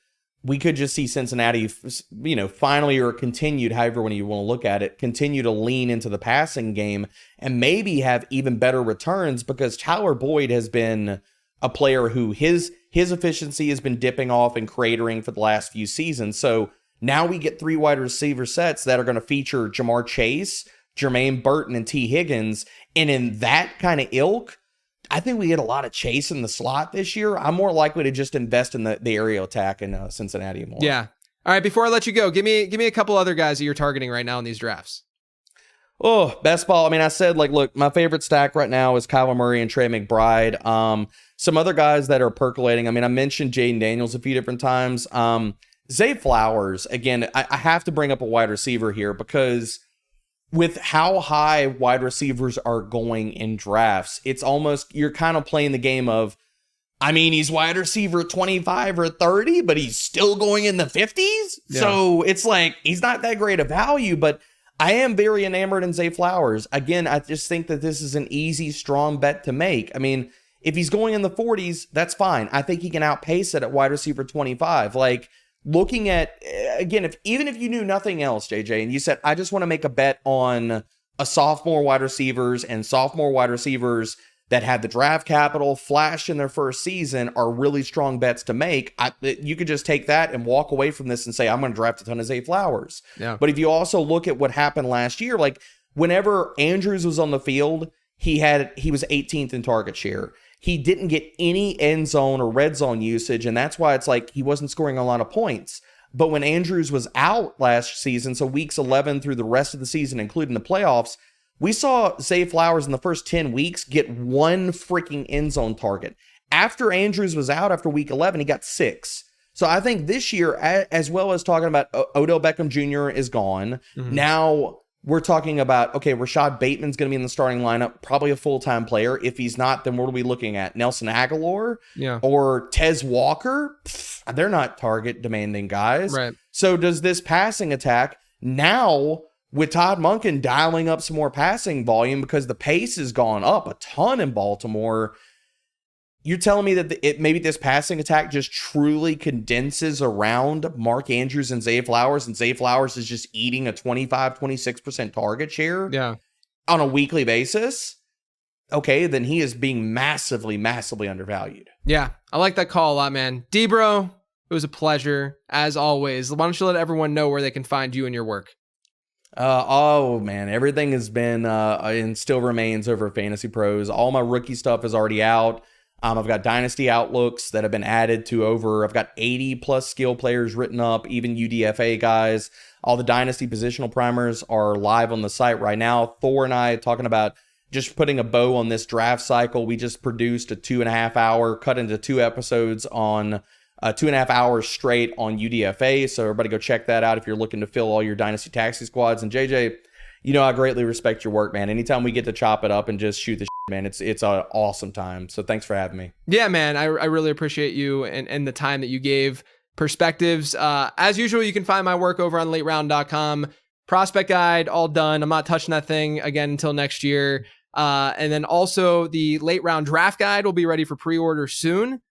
we could just see Cincinnati, finally or continued, however when you want to look at it, continue to lean into the passing game and maybe have even better returns because Tyler Boyd has been a player who his efficiency has been dipping off and cratering for the last few seasons. So now we get 3 wide receiver sets that are going to feature Jamar Chase, Jermaine Burton, and T. Higgins. And in that kind of ilk, I think we get a lot of Chase in the slot this year. I'm more likely to just invest in the aerial attack in Cincinnati more. Yeah. All right. Before I let you go, give me a couple other guys that you're targeting right now in these drafts. Oh, best ball. I mean, I said, look, my favorite stack right now is Kyler Murray and Trey McBride. Some other guys that are percolating. I mean, I mentioned Jaden Daniels a few different times. Zay Flowers, again, I have to bring up a wide receiver here because with how high wide receivers are going in drafts, it's almost, you're kind of playing the game of, I mean, he's wide receiver 25 or 30, but he's still going in the 50s. Yeah. So it's like, he's not that great a value, but I am very enamored in Zay Flowers. Again, I just think that this is an easy, strong bet to make. I mean, if he's going in the 40s, that's fine. I think he can outpace it at wide receiver 25. Like, looking at, again, even if you knew nothing else, JJ, and you said, I just want to make a bet on a sophomore wide receivers and sophomore wide receivers that had the draft capital, flashed in their first season, are really strong bets to make. You could just take that and walk away from this and say, I'm going to draft a ton of Zay Flowers. Yeah. But if you also look at what happened last year, like whenever Andrews was on the field, he was 18th in target share. He didn't get any end zone or red zone usage, and that's why it's like he wasn't scoring a lot of points. But when Andrews was out last season, so weeks 11 through the rest of the season, including the playoffs, we saw Zay Flowers in the first 10 weeks get 1 freaking end zone target. After Andrews was out after week 11, he got 6. So I think this year, as well as talking about Odell Beckham Jr. is gone, now we're talking about, okay, Rashad Bateman's going to be in the starting lineup, probably a full-time player. If he's not, then what are we looking at? Nelson Aguilar? Yeah. Or Tez Walker? They're not target-demanding guys. Right. So does this passing attack now, with Todd Monken dialing up some more passing volume because the pace has gone up a ton in Baltimore, you're telling me that maybe this passing attack just truly condenses around Mark Andrews and Zay Flowers is just eating a 25-26% target share on a weekly basis? Okay, then he is being massively, massively undervalued. Yeah, I like that call a lot, man. D-Bro, it was a pleasure, as always. Why don't you let everyone know where they can find you and your work? Oh man, everything has been and still remains over at Fantasy Pros. All my rookie stuff is already out. I've got Dynasty Outlooks that have been added to I've got 80 plus skill players written up, even UDFA guys. All the Dynasty positional primers are live on the site right now. Thor and I talking about just putting a bow on this draft cycle. We just produced a 2.5 hour, cut into 2 episodes on 2.5 hours straight on UDFA. So everybody go check that out if you're looking to fill all your Dynasty Taxi squads. And JJ, I greatly respect your work, man. Anytime we get to chop it up and just shoot the shit, man, it's an awesome time. So thanks for having me. Yeah, man. I really appreciate you and the time that you gave. Perspectives. As usual, you can find my work over on lateround.com. Prospect guide, all done. I'm not touching that thing again until next year. And then also the late round draft guide will be ready for pre-order soon.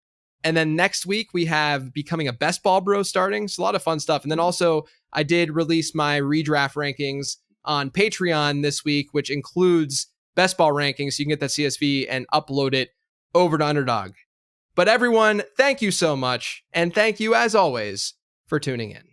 And then next week we have Becoming a Best Ball Bro starting. So a lot of fun stuff. And then also I did release my redraft rankings on Patreon this week, which includes Best Ball rankings. So you can get that CSV and upload it over to Underdog. But everyone, thank you so much. And thank you as always for tuning in.